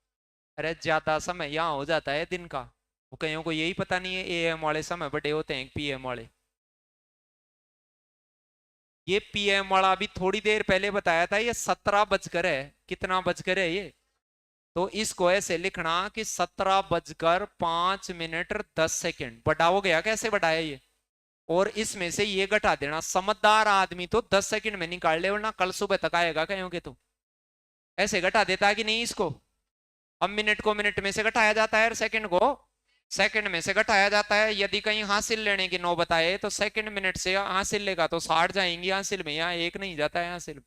[SPEAKER 1] अरे ज्यादा समय यहाँ हो जाता है दिन का। वो कईयों को यही पता नहीं है AM वाले समय बड़े होते हैं PM वाले। ये PM वाला अभी थोड़ी देर पहले बताया था, ये 17 बजकर है। कितना बजकर है ये? तो इसको ऐसे लिखना कि 17:05 और 10 सेकंड। बड़ा हो गया, कैसे बढ़ाया ये? और इसमें से ये घटा देना। समझदार आदमी तो 10 सेकंड में निकाल ले, वरना कल सुबह तक आएगा कहोगे तो। ऐसे घटा देता है कि नहीं इसको? अब मिनट को मिनट में से घटाया जाता है और सेकंड को सेकंड में से घटाया जाता है। यदि कहीं हासिल लेने की नौबत आए तो सेकंड मिनट से हासिल लेगा तो 60 जाएंगी हासिल में, यहाँ एक नहीं जाता है हासिल।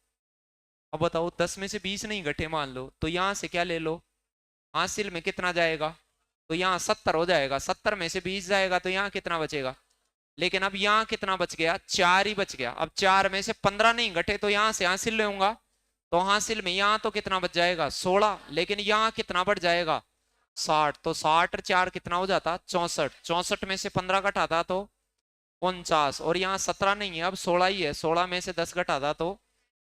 [SPEAKER 1] अब बताओ 10 में से 20 नहीं घटे मान लो, तो यहाँ से क्या ले लो? हासिल में कितना जाएगा? तो यहाँ 70 हो जाएगा। 70 में से 20 जाएगा तो यहाँ कितना बचेगा? लेकिन अब यहाँ कितना बच गया? 4 ही बच गया। अब 4 में से 15 नहीं घटे तो यहाँ से हासिल लेऊंगा, तो हासिल में यहाँ तो कितना बच जाएगा? 16। लेकिन यहाँ कितना बढ़ जाएगा? 60। तो 60 और 4 कितना हो जाता? 64। 64 में से 15 घटाता तो 49। और यहाँ 17 नहीं है, अब 16 ही है। 16 में से 10 घटाता तो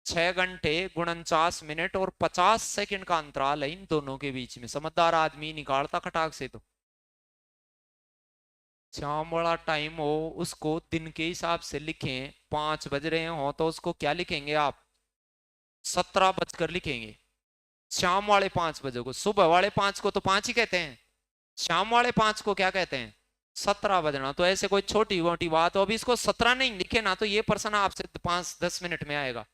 [SPEAKER 1] 6 घंटे 49 मिनट और 50 सेकंड का अंतराल है इन दोनों के बीच में। समझदार आदमी निकालता खटाक से। तो शाम वाला टाइम हो उसको दिन के हिसाब से लिखें, 5 बज रहे हो तो उसको क्या लिखेंगे आप? 17 बजकर लिखेंगे। शाम वाले 5 बजे को, सुबह वाले 5 को तो 5 ही कहते हैं। शाम वाले 5 को क्या कहते हैं? 17 बजना। तो ऐसे कोई छोटी मोटी बात हो, अभी इसको 17 नहीं लिखे ना तो ये पर्सन आपसे 5-10 मिनट में आएगा,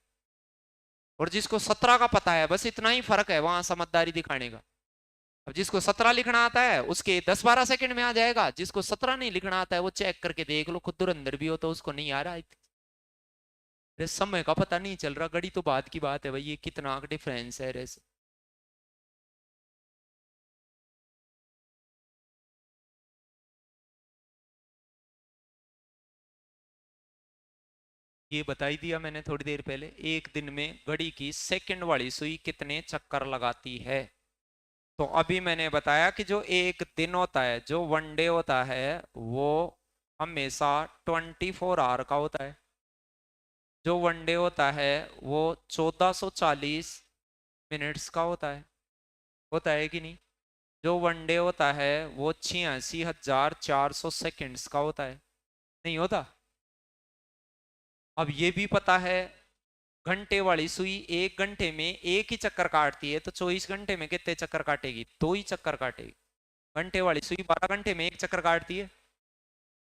[SPEAKER 1] और जिसको 17 का पता है, बस इतना ही फर्क है वहां समझदारी दिखाने का। अब जिसको 17 लिखना आता है उसके 10-12 सेकंड में आ जाएगा, जिसको 17 नहीं लिखना आता है वो चेक करके देख लो, खुद धुरंधर भी हो तो उसको नहीं आ रहा है। अरे समय का पता नहीं चल रहा, घड़ी तो बात की बात है भाई, ये कितना डिफरेंस है रेस। ये बता ही दिया मैंने थोड़ी देर पहले, एक दिन में घड़ी की सेकंड वाली सुई कितने चक्कर लगाती है। तो अभी मैंने बताया कि जो एक दिन होता है, जो वन डे होता है, वो हमेशा 24 आवर का होता है। जो वन डे होता है वो 1440 मिनट्स का होता है कि नहीं? जो वन डे होता है वो 86,400 सेकेंड्स का होता है, नहीं होता? अब ये भी पता है, घंटे वाली सुई 1 घंटे में एक ही चक्कर काटती है, तो 24 घंटे में कितने चक्कर काटेगी? 2 ही चक्कर काटेगी। घंटे वाली सुई 12 घंटे में एक चक्कर काटती है,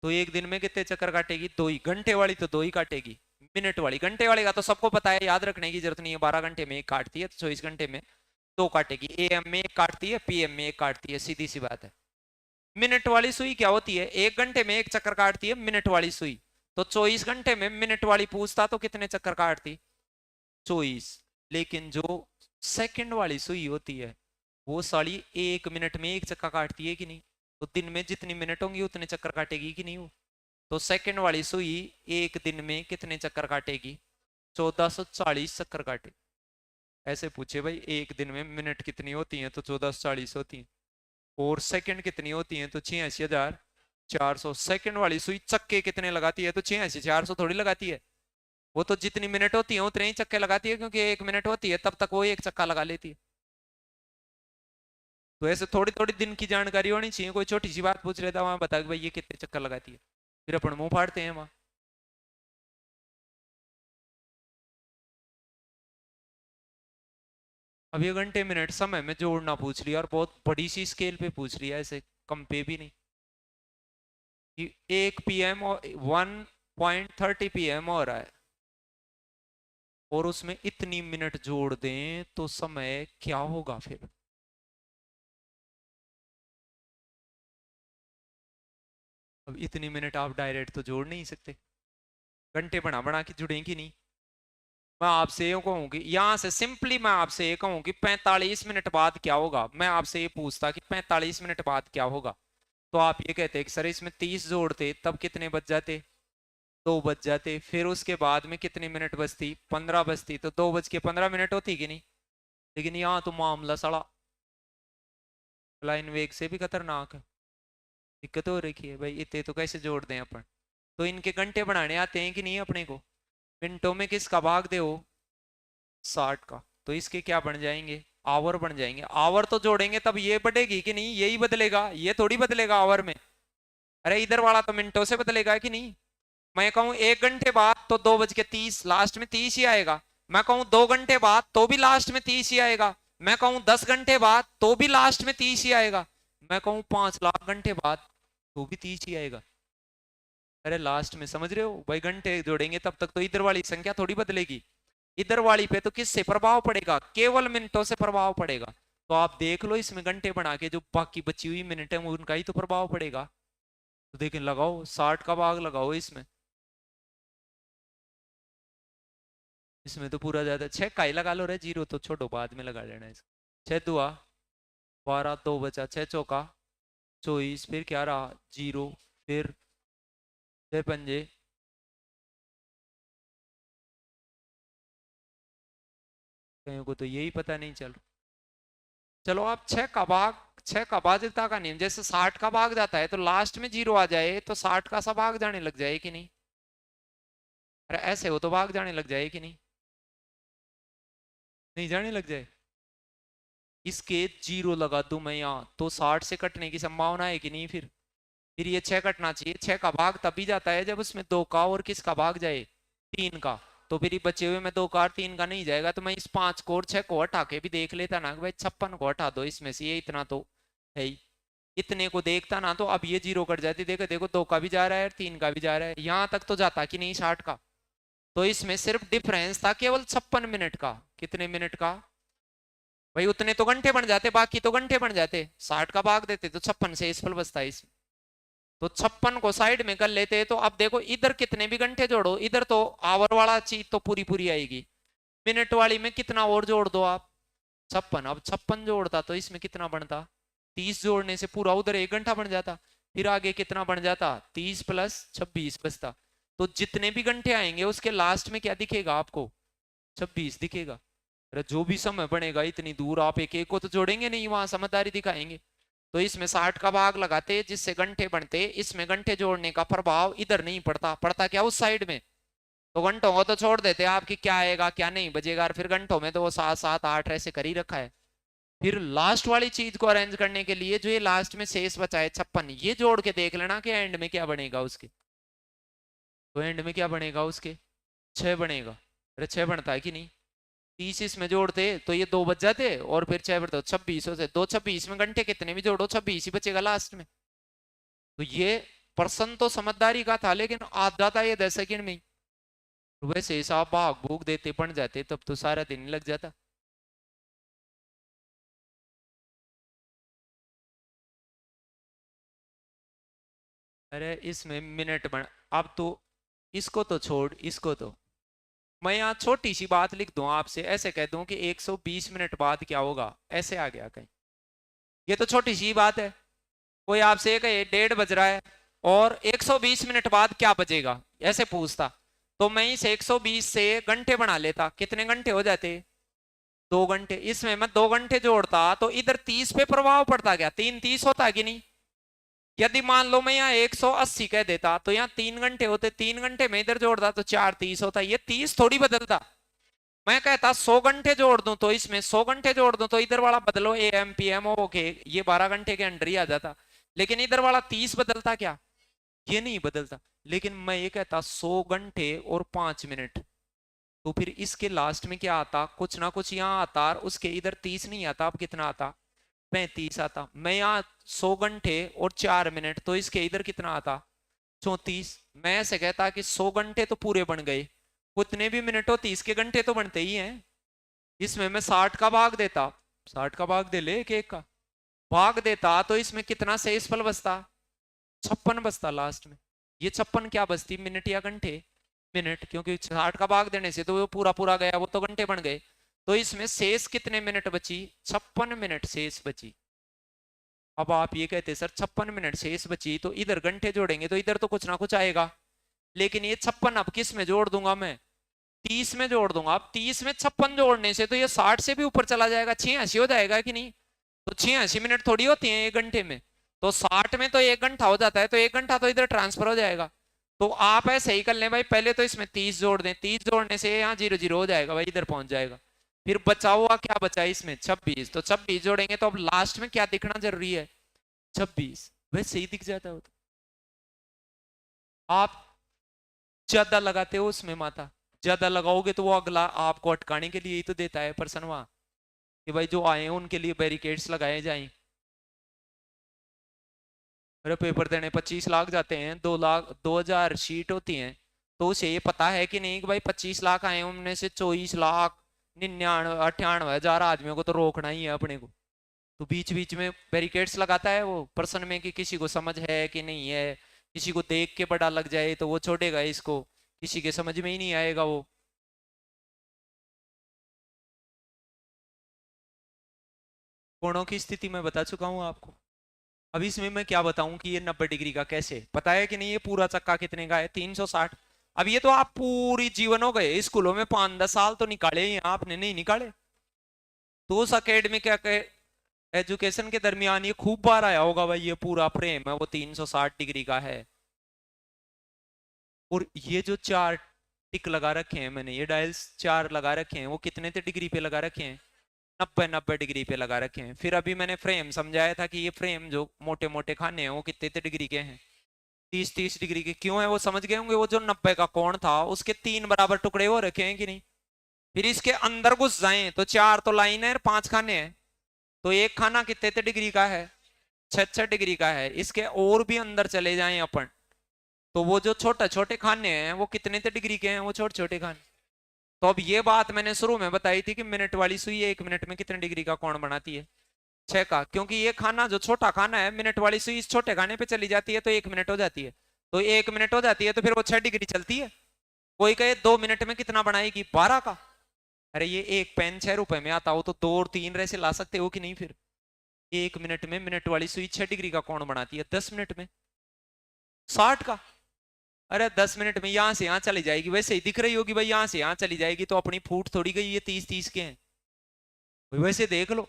[SPEAKER 1] तो एक दिन में कितने चक्कर काटेगी? 2 ही। घंटे वाली तो 2 ही काटेगी। मिनट वाली, घंटे वाले का तो सबको पता है, याद रखने की जरूरत नहीं है, 12 घंटे में एक काटती है, तो 24 घंटे में 2 काटेगी। AM में एक काटती है, PM में एक काटती है, सीधी सी बात है। मिनट वाली सुई क्या होती है? 1 घंटे में एक चक्कर काटती है मिनट वाली सुई, तो 24 घंटे में मिनट वाली पूछता तो कितने चक्कर काटती? 24। लेकिन जो सेकंड वाली सुई होती है वो साली 1 मिनट में एक चक्कर काटती है कि नहीं? तो दिन में जितनी मिनट होंगी उतने चक्कर काटेगी कि नहीं वो? तो सेकंड वाली सुई एक दिन में कितने चक्कर काटेगी? 1440 चक्कर काटे। ऐसे पूछे भाई, एक दिन में मिनट कितनी होती हैं? तो 1440 होती हैं। और सेकंड कितनी होती हैं? तो 86,400। सेकंड वाली सुई चक्के कितने लगाती है? तो 86,400 थोड़ी लगाती है, वो तो जितनी मिनट होती है उतने ही चक्के लगाती है, क्योंकि 1 मिनट होती है तब तक वो एक चक्का लगा लेती है। तो ऐसे थोड़ी थोड़ी दिन की जानकारी होनी चाहिए, कोई छोटी सी बात पूछ लेता वहां बता कि भाई ये कितने चक्कर लगाती है, फिर अपन मुंह फाड़ते हैं वहां। अब ये घंटे मिनट समय में जोड़ना पूछ लिया, और बहुत बड़ी सी स्केल पे पूछ लिया, ऐसे कम पे भी नहीं कि 1 PM और 1:30 PM हो रहा है, और उसमें इतनी मिनट जोड़ दें तो समय क्या होगा फिर? अब इतनी मिनट आप डायरेक्ट तो जोड़ नहीं सकते, घंटे बना बना के जुड़ेंगी नहीं। मैं आपसे ये कहूँ कि यहाँ से सिंपली मैं आपसे ये कहूँ कि 45 मिनट बाद क्या होगा, मैं आपसे ये पूछता कि 45 मिनट बाद क्या होगा, तो आप ये कहते कि सर इसमें 30 जोड़ते तब कितने बच जाते? 2 बच जाते। फिर उसके बाद में कितनी मिनट बचती? 15 बचती, तो 2:15 होती कि नहीं? लेकिन यहाँ तो मामला सड़ा लाइन वेग से भी खतरनाक है। दिक्कत हो रखी है भाई, इतने तो कैसे जोड़ दें अपन? तो इनके घंटे बनाने आते हैं कि नहीं अपने को? मिनटों में किसका भाग दे? 60 का। तो इसके क्या बन जाएंगे? आवर बन जाएंगे। आवर तो जोड़ेंगे तब ये बढ़ेगी कि नहीं? यही बदलेगा, ये थोड़ी बदलेगा आवर में। अरे इधर वाला तो मिनटों से बदलेगा कि नहीं? मैं कहूं 1 घंटे बाद तो 2:30, लास्ट में 30 ही आएगा। मैं कहूं 2 घंटे बाद तो भी लास्ट में 30 ही आएगा। मैं कहूं 10 घंटे बाद तो भी लास्ट में 30 ही आएगा। मैं कहूं 5 लाख घंटे बाद तो भी 30 ही आएगा। अरे लास्ट में समझ रहे हो भाई, घंटे जोड़ेंगे तब तक तो इधर वाली संख्या थोड़ी बदलेगी। इधर वाली पे तो किससे प्रभाव पड़ेगा? केवल मिनटों से प्रभाव पड़ेगा। तो आप देख लो इसमें घंटे बना के जो बाकी बची हुई मिनट है उनका ही तो प्रभाव पड़ेगा। तो देखें, लगाओ 60 का भाग लगाओ इसमें। इसमें तो पूरा ज्यादा 6 का ही लगा लो रे, जीरो तो छोड़ो बाद में लगा लेना इसको। 6 दुआ 12, 2 बचा, 6 चौका 24, फिर क्या रहा? जीरो, फिर 6 पंजे, कहीं को तो यही पता नहीं चल। चलो आप 6 का भाजकता का नियम, जैसे 60 का भाग जाता है तो लास्ट में जीरो आ जाए तो 60 का सा भाग जाने लग जाए कि नहीं? अरे ऐसे हो तो भाग जाने लग जाए कि नहीं? नहीं जाने लग जाए। इसके जीरो लगा दूं मैं यहाँ तो 60 से कटने की संभावना है कि नहीं? फिर ये 6 कटना चाहिए। 6 का भाग तभी जाता है जब उसमें 2 का और किसका भाग जाए? 3 का। तो फिर ये बचे हुए में 2 का और 3 का नहीं जाएगा, तो मैं इस 5 को और 6 को हटा के भी देख लेता ना कि भाई 56 को हटा दो इसमें से, ये इतना तो है ही। इतने को देखता ना तो अब ये जीरो कट जाती, देखो देखो 2 का भी जा रहा है 3 का भी जा रहा है, यहां तक तो जाता कि नहीं 60 का। तो इसमें सिर्फ डिफरेंस था केवल 56 मिनट का। कितने मिनट का भाई? उतने तो घंटे बन जाते, बाकी तो घंटे बन जाते। 60 का भाग देते तो 56 से इस पर बचता है इसमें। तो 56 को साइड में कर लेते। तो अब देखो इधर कितने भी घंटे जोड़ो, इधर तो आवर वाला चीज तो पूरी पूरी आएगी, मिनट वाली में कितना और जोड़ दो आप 56। अब 56 जोड़ता तो इसमें कितना बनता? 30 जोड़ने से पूरा उधर 1 घंटा बन जाता। फिर आगे कितना बन जाता? 30 प्लस 26 बचता। तो जितने भी घंटे आएंगे उसके लास्ट में क्या दिखेगा आपको? 26 दिखेगा। अरे जो भी समय बनेगा इतनी दूर आप एक एक को तो जोड़ेंगे नहीं, वहां समझदारी दिखाएंगे। तो इसमें 60 का भाग लगाते जिससे घंटे बनते, इसमें घंटे जोड़ने का प्रभाव इधर नहीं पड़ता। पड़ता क्या उस साइड में? तो घंटों को तो छोड़ देते आप कि क्या आएगा क्या नहीं बजेगा, और फिर घंटों में तो वो 7 7 8 ऐसे कर ही रखा है। फिर लास्ट वाली चीज को अरेंज करने के लिए जो ये लास्ट में शेष बचा है 56, ये जोड़ के देख लेना कि एंड में क्या बनेगा उसके। तो एंड में क्या बनेगा उसके? 6 बनेगा। अरे 6 बनता है कि नहीं? 30 इसमें जोड़ते तो ये 2 बच जाते, और फिर 6 बढ़ते 26 होते। 2 26 में घंटे कितने भी जोड़ो 26 ही बचेगा लास्ट में। तो ये पर्सन तो समझदारी का था, लेकिन आ जाता ये 10 सेकंड में ही। तो वैसे हिसाब भाग भूख देते बन जाते तब तो सारा दिन लग जाता। अरे इसमें मिनट बन, अब तो इसको तो छोड़, इसको तो मैं यहाँ छोटी सी बात लिख दूं आपसे, ऐसे कह दूं कि 120 मिनट बाद क्या होगा, ऐसे आ गया कहीं। ये तो छोटी सी बात है। कोई आपसे कहे 1:30 बज रहा है और 120 मिनट बाद क्या बजेगा, ऐसे पूछता, तो मैं इस 120 से घंटे बना लेता। कितने घंटे हो जाते? 2 घंटे। इसमें मैं 2 घंटे जोड़ता तो इधर 30 पे प्रभाव पड़ता क्या? 3 30 होता कि नहीं? यदि मान लो मैं यहाँ 180 कह देता तो यहाँ 3 घंटे होते, 3 घंटे में इधर जोड़ता तो 4 30 होता। ये 30 थोड़ी बदलता। मैं कहता 100 घंटे जोड़ दूं तो इसमें 100 घंटे जोड़ दूं तो इधर वाला बदलो AM PM ओके, ये 12 घंटे के अंडर ही आ जाता। लेकिन इधर वाला 30 बदलता क्या? ये नहीं बदलता। लेकिन मैं ये कहता 100 घंटे और 5 मिनट, तो फिर इसके लास्ट में क्या आता? कुछ ना कुछ यहाँ आता, और उसके इधर 30 नहीं आता। अब कितना आता? 35 आता। मैं यहाँ 100 घंटे और 4 मिनट, तो इसके इधर कितना आता? 34। मैं ऐसे कहता कि 100 घंटे तो पूरे बन गए, उतने भी मिनट हो 30 के घंटे तो बनते ही हैं। इसमें मैं 60 का भाग देता, 60 का भाग दे ले, एक एक का भाग देता, तो इसमें कितना शेष फल बचता? 56 बचता लास्ट में। ये 56 क्या बचती? मिनट या घंटे? मिनट, क्योंकि 60 का भाग देने से तो वो पूरा पूरा गया, वो तो घंटे बन गए। तो इसमें शेष कितने मिनट बची? 56 मिनट शेष बची। अब आप ये कहते सर 56 मिनट शेष बची, तो इधर घंटे जोड़ेंगे तो इधर तो कुछ ना कुछ आएगा। लेकिन ये 56 अब किस में जोड़ दूंगा मैं? 30 में जोड़ दूंगा। अब 30 में 56 जोड़ने से तो ये 60 से भी ऊपर चला जाएगा, 86 हो जाएगा कि नहीं? तो 86 मिनट थोड़ी होती है 1 घंटे में। तो 60 में तो 1 घंटा हो जाता है, तो 1 घंटा तो इधर ट्रांसफर हो जाएगा। तो आप ऐसे ही कर लें भाई, पहले तो इसमें 30 जोड़ दें, 30 जोड़ने से यहाँ 0 0 हो जाएगा भाई, इधर पहुंच जाएगा। फिर बचा हुआ क्या बचा इसमें? 26। तो 26 जोड़ेंगे तो अब लास्ट में क्या दिखना जरूरी है? 26। वैसे ही दिख जाता है। आप ज्यादा लगाते हो उसमें माता, ज्यादा लगाओगे तो वो अगला आपको अटकाने के लिए ही तो देता है पर्सन वहां, कि भाई जो आए हैं उनके लिए बैरिकेड्स लगाए जाएं। अरे पेपर देने 25 लाख जाते हैं, 2 लाख 2000 शीट होती हैं। तो उसे ये पता है कि नहीं कि भाई 25 लाख आए हैं, उनमें से 24 लाख 99 98 हजार आदमियों को तो रोकना ही है अपने को। तो बीच बीच में बैरिकेड्स लगाता है वो पर्सन में, कि किसी को समझ है कि नहीं है, किसी को देख के बड़ा लग जाए तो वो छोड़ेगा इसको, किसी के समझ में ही नहीं आएगा वो। कोणों की स्थिति मैं बता चुका हूं आपको। अब इसमें मैं क्या बताऊं कि ये 90 डिग्री का कैसे पता है कि नहीं? ये पूरा चक्का कितने का है? 360। अब ये तो आप पूरी जीवन हो गए स्कूलों में 5 10 साल तो निकाले ही आपने, नहीं निकाले? तो उस अकेडमिक एजुकेशन के दरमियान ये खूब बार आया होगा भाई, ये पूरा फ्रेम है वो 360 डिग्री का है। और ये जो 4 टिक लगा रखे हैं मैंने, ये डायल्स 4 लगा रखे हैं, वो कितने थे डिग्री पे लगा रखे हैं? 90 90 डिग्री पे लगा रखे हैं। फिर अभी मैंने फ्रेम समझाया था कि ये फ्रेम जो मोटे मोटे खाने हैं वो कितने डिग्री के हैं? 30 30 डिग्री के। क्यों है वो समझ गए होंगे, वो जो 90 का कोण था उसके 3 बराबर टुकड़े हो रखे हैं कि नहीं? फिर इसके अंदर घुस जाए तो 4 तो लाइन है और 5 खाने हैं, तो एक खाना कितने डिग्री का है? छह डिग्री का है, इसके और भी अंदर चले जाएं अपन, तो वो जो छोटे छोटे खाने हैं वो कितने डिग्री के हैं, वो छोटे छोटे खाने। तो अब ये बात मैंने शुरू में बताई थी कि मिनट वाली सुई 1 मिनट में कितने डिग्री का कोण बनाती है, 6 का। क्योंकि ये खाना जो छोटा खाना है, मिनट वाली सुई इस छोटे खाने पे चली जाती है तो 1 मिनट हो जाती है, तो 1 मिनट हो जाती है तो फिर वो 6 डिग्री चलती है। कोई कहे 2 मिनट में कितना बनाएगी, 12 का। अरे ये एक पेन 6 रुपए में आता हो तो 2 और 3 ऐसे ला सकते हो कि नहीं? फिर 1 मिनट में मिनट वाली सुई 6 डिग्री का कोण बनाती है, 10 मिनट में 60 का। अरे 10 मिनट में यहां से यहां चली जाएगी, वैसे ही दिख रही होगी भाई, यहां से यहां चली जाएगी तो अपनी फूट थोड़ी गई, ये 30-30 के हैं, वैसे देख लो।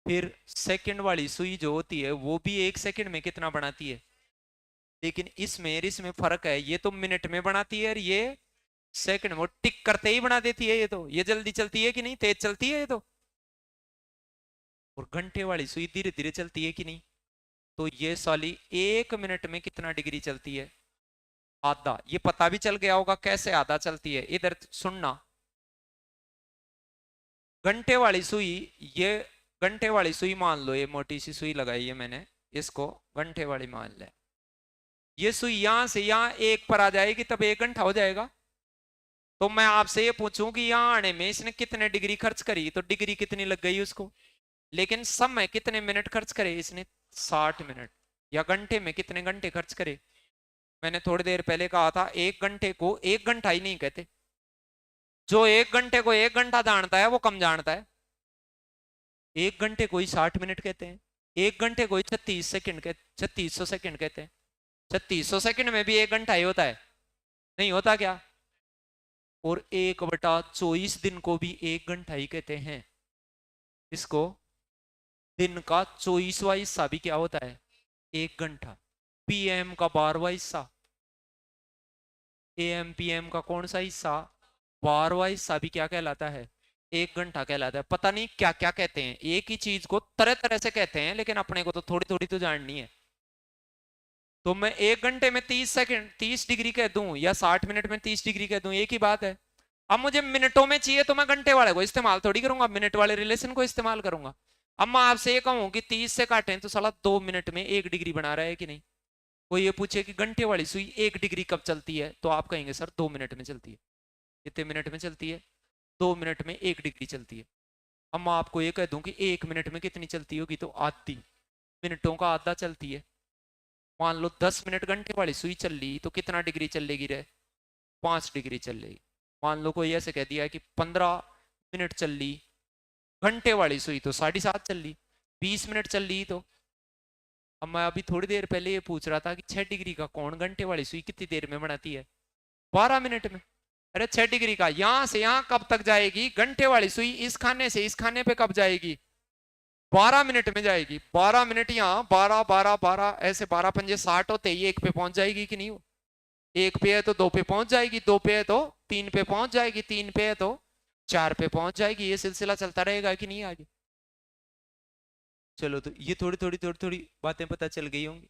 [SPEAKER 1] फिर सेकंड वाली सुई जो होती है वो भी 1 सेकंड में कितना बनाती है, लेकिन इसमें फर्क है, ये तो मिनट में बनाती है और ये सेकंड में, वो टिक करते ही बना देती है। ये तो ये जल्दी चलती है कि नहीं, तेज चलती है ये तो। और घंटे वाली सुई धीरे धीरे चलती है कि नहीं? तो ये साली 1 मिनट में कितना डिग्री चलती है, आधा। ये पता भी चल गया होगा कैसे आधा चलती है, इधर सुनना। घंटे वाली सुई, ये घंटे वाली सुई मान लो, ये मोटी सी सुई लगाई है मैंने, इसको घंटे वाली मान ले। ये सुई यहां से यहां एक पर आ जाएगी तब 1 घंटा हो जाएगा। तो मैं आपसे ये पूछूं कि यहां आने में इसने कितने डिग्री खर्च करी, तो डिग्री कितनी लग गई उसको। लेकिन समय कितने मिनट खर्च करे इसने, 60 मिनट। या घंटे में कितने घंटे खर्च करे। मैंने थोड़ी देर पहले कहा था 1 घंटे को 1 घंटा ही नहीं कहते, जो 1 घंटे को 1 घंटा जानता है वो कम जानता है। 1 घंटे को ही 60 मिनट कहते हैं, 1 घंटे को ही 36 सेकंड कहते, 3600 सेकंड कहते हैं। 3600 सेकंड में भी 1 घंटा ही होता है, नहीं होता क्या? और 1/24 दिन को भी 1 घंटा ही कहते हैं। इसको दिन का 24वां हिस्सा भी क्या होता है, 1 घंटा। पीएम का 12वां हिस्सा, एएम पीएम का कौन सा हिस्सा, 12वां हिस्सा भी क्या कहलाता है, 1 घंटा कहलाता है। पता नहीं क्या क्या कहते हैं, एक ही चीज को तरह तरह से कहते हैं, लेकिन अपने को तो थोड़ी थोड़ी तो जाननी है। तो मैं 1 घंटे में 30 सेकंड 30 डिग्री कह दूं या 60 मिनट में 30 डिग्री कह दूं, एक ही बात है। अब मुझे मिनटों में चाहिए तो मैं घंटे वाले को इस्तेमाल थोड़ी करूंगा, मिनट वाले रिलेशन को इस्तेमाल करूंगा। अब मैं आपसे ये कहूं कि 30 से काटें तो साला 2 मिनट में 1 डिग्री बना रहा है कि नहीं। कोई ये पूछे कि घंटे वाली सुई 1 डिग्री कब चलती है, तो आप कहेंगे सर 2 मिनट में चलती है। कितने मिनट में चलती है, 2 मिनट में 1 डिग्री चलती है। अब मैं आपको ये कह दूं कि 1 मिनट में कितनी चलती होगी, तो आधी, मिनटों का आधा चलती है। मान लो 10 मिनट घंटे वाली सुई चल ली तो कितना डिग्री चलेगी रे, 5 डिग्री चल रही। मान लो कोई ऐसे कह दिया कि 15 मिनट चल ली घंटे वाली सुई, तो 7.5 चल ली। 20 मिनट चल ली तो। अब मैं अभी थोड़ी देर पहले ये पूछ रहा था कि 6 डिग्री का कोण घंटे वाली सुई कितनी देर में बनाती है, 12 मिनट में। अरे 6 डिग्री का यहां से यहां कब तक जाएगी घंटे वाली सुई, इस खाने से इस खाने पे कब जाएगी, 12 मिनट में जाएगी। 12 मिनट यहाँ, 12 12 12 ऐसे 12×5 = 60 होते ही 1 पे पहुंच जाएगी कि नहीं। 1 पे है तो 2 पे पहुंच जाएगी, 2 पे है तो 3 पे पहुंच जाएगी, 3 पे है तो 4 पे पहुंच जाएगी। ये सिलसिला चलता रहेगा कि नहीं आगे। चलो, तो ये थोड़ी थोड़ी थोड़ी थोड़ी बातें पता चल गई होंगी।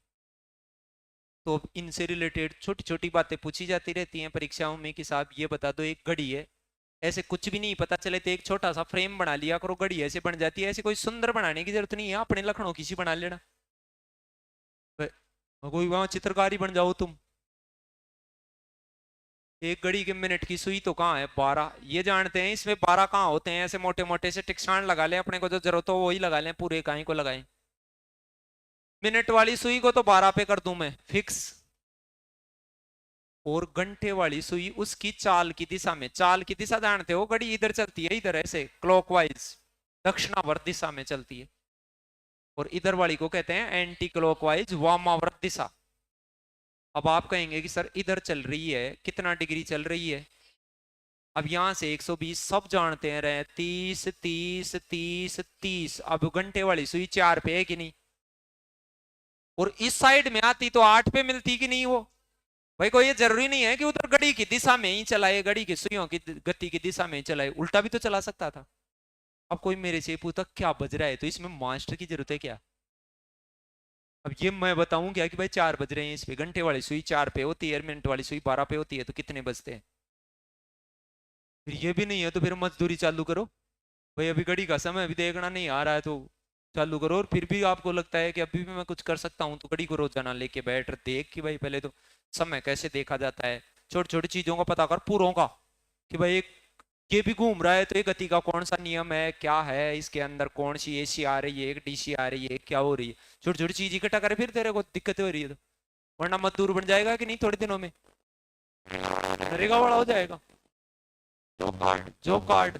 [SPEAKER 1] तो अब इनसे रिलेटेड छोटी छोटी बातें पूछी जाती रहती हैं परीक्षाओं में कि साहब ये बता दो, एक घड़ी है, ऐसे कुछ भी नहीं पता चले तो एक छोटा सा फ्रेम बना लिया करो, घड़ी ऐसे बन जाती है। ऐसे कोई सुंदर बनाने की जरूरत नहीं है, अपने लखनऊ की सी बना लेना। कोई वहां चित्रकारी बन जाओ तुम। एक घड़ी के मिनट की सुई तो कहाँ है, 12, ये जानते हैं। इसमें 12 कहाँ होते हैं, ऐसे मोटे मोटे से टिक्साण लगा लें, अपने को जो जरूरत हो वही लगा लें, पूरे काई को लगाएं। मिनट वाली सुई को तो 12 पे कर दूं मैं फिक्स। और घंटे वाली सुई उसकी चाल की दिशा में, चाल की दिशा जानते हो, घड़ी इधर चलती है, इधर ऐसे क्लॉकवाइज दक्षिणावर्त दिशा में चलती है। और इधर वाली को कहते हैं एंटी क्लॉकवाइज वामावर्त दिशा। अब आप कहेंगे कि सर इधर चल रही है, कितना डिग्री चल रही है। अब यहां से 120 सब जानते हैं रहे, 30 30 30 30। अब घंटे वाली सुई 4 पे है कि नहीं, और इस साइड में आती तो 8 पे मिलती कि नहीं वो। भाई कोई ये जरूरी नहीं है कि उधर घड़ी की दिशा में ही चलाए, घड़ी की सुइयों की गति की दिशा में ही चलाए, उल्टा भी तो चला सकता था। अब कोई मेरे से पूछता क्या बज रहा है, तो इसमें मास्टर की जरूरत है क्या। अब ये मैं बताऊं क्या कि भाई 4 बज रहे हैं, इस पे घंटे वाली सुई 4 पे होती है, मिनट वाली सुई 12 पे होती है, तो कितने बजते हैं। फिर ये भी नहीं है तो फिर मजदूरी चालू करो भाई, अभी घड़ी का समय अभी देखना नहीं आ रहा है तो चालू करो और फिर भी आपको लगता है कि अभी भी मैं कुछ कर सकता हूँ, तो घड़ी को रोजाना लेके बैठ देख कि भाई पहले तो समय कैसे देखा जाता है, छोटी छोटी चीजों का पता कर, पूरों का, कि भाई ये भी घूम रहा है तो ये गति का कौन सा नियम है, क्या है इसके अंदर, कौन सी एसी आ रही है, डीसी आ रही है, क्या हो रही है, छोटी छोटी चीज इकट्ठा करे, फिर तेरे को दिक्कत हो रही है तो, वरना मजदूर बन जाएगा कि नहीं थोड़े दिनों में, नरेगा वाला हो जाएगा, जॉब कार्ड।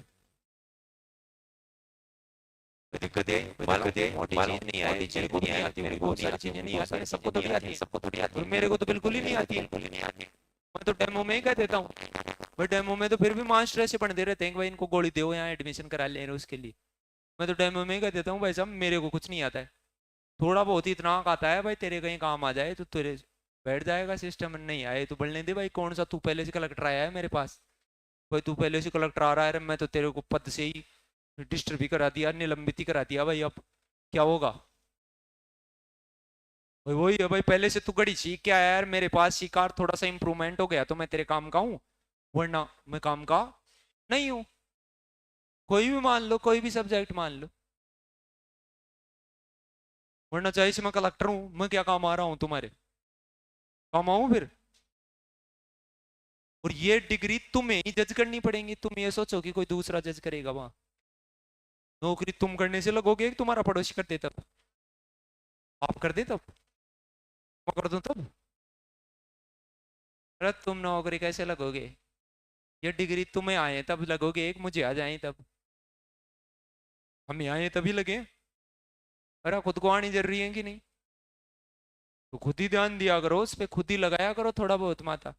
[SPEAKER 1] कभी मोटी चीज नहीं आई, मेरे को नहीं आती, मेरे को बहुत सारी चीजें नहीं आती, सबको थोड़ी आती है, सबको थोड़ी आती है, मेरे को तो बिल्कुल ही नहीं आती है, मैं तो डेमो में ही कह देता हूँ। बट डेमो में तो फिर भी मास्टर ऐसे पढ़ दे रहते हैं कि भाई इनको गोली दो यहाँ एडमिशन करा ले रहे उसके लिए, मैं तो डेमो में ही कह देता हूँ भाई साहब मेरे को कुछ नहीं आता है, थोड़ा बहुत ही इतना आता है भाई तेरे कहीं काम आ जाए तो तेरे बैठ जाएगा सिस्टम, नहीं आए तो बढ़ने दे भाई, कौन सा तू पहले से कलेक्टर आया है मेरे पास, भाई तू पहले से कलेक्टर आ रहा है, मैं तो तेरे को पद से ही डिस्टर्ब भी करा दिया, निलंबित ही करा दिया भाई, अब क्या होगा भाई, वही है भाई, पहले से तू गड़ी सीख क्या यार, मेरे पास शिकार थोड़ा सा इंप्रूवमेंट हो गया तो मैं तेरे काम का हूँ, वरना मैं काम का नहीं हूँ, कोई भी मान लो, कोई भी सब्जेक्ट मान लो, वरना चाहे से मैं कलेक्टर हूँ, मैं क्या काम आ रहा हूँ तुम्हारे, काम आऊँ फिर, और ये डिग्री तुम्हें ही जज करनी पड़ेगी, तुम ये सोचो कि कोई दूसरा जज करेगा वहां, नौकरी तुम करने से लगोगे कि तुम्हारा पड़ोसी कर दे तब, आप कर दे तब, मैं कर दूं तब, अरे तुम नौकरी कैसे लगोगे, ये डिग्री तुम्हें आए तब लगोगे, एक मुझे आ जाए तब, हमें आए तभी लगे, अरे खुद को आनी जरूरी है कि नहीं, तो खुद ही ध्यान दिया करो उस पे, खुद ही लगाया करो थोड़ा बहुत माता,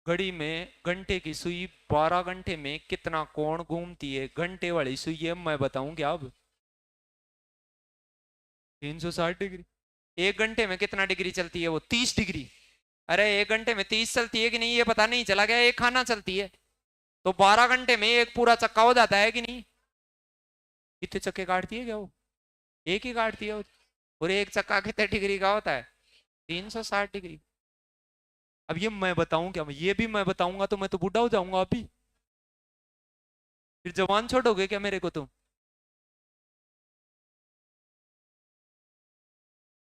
[SPEAKER 1] घड़ी में घंटे की सुई 12 घंटे में कितना कोण घूमती है, घंटे वाली सुई है मैं बताऊं क्या अब, 360 डिग्री, 1 घंटे में कितना डिग्री चलती है वो, 30 डिग्री, अरे 1 घंटे में 30 चलती है कि नहीं ये पता नहीं चला, गया एक खाना चलती है, तो 12 घंटे में एक पूरा चक्का हो जाता है कि नहीं, कितने चक्के काटती है क्या वो, एक ही काटती है वो, और एक चक्का कितने डिग्री का होता है, 360 डिग्री, अब ये मैं बताऊं क्या, ये भी मैं बताऊंगा तो मैं तो बूढ़ा हो जाऊंगा अभी, फिर जवान छोड़ोगे क्या मेरे को तुम,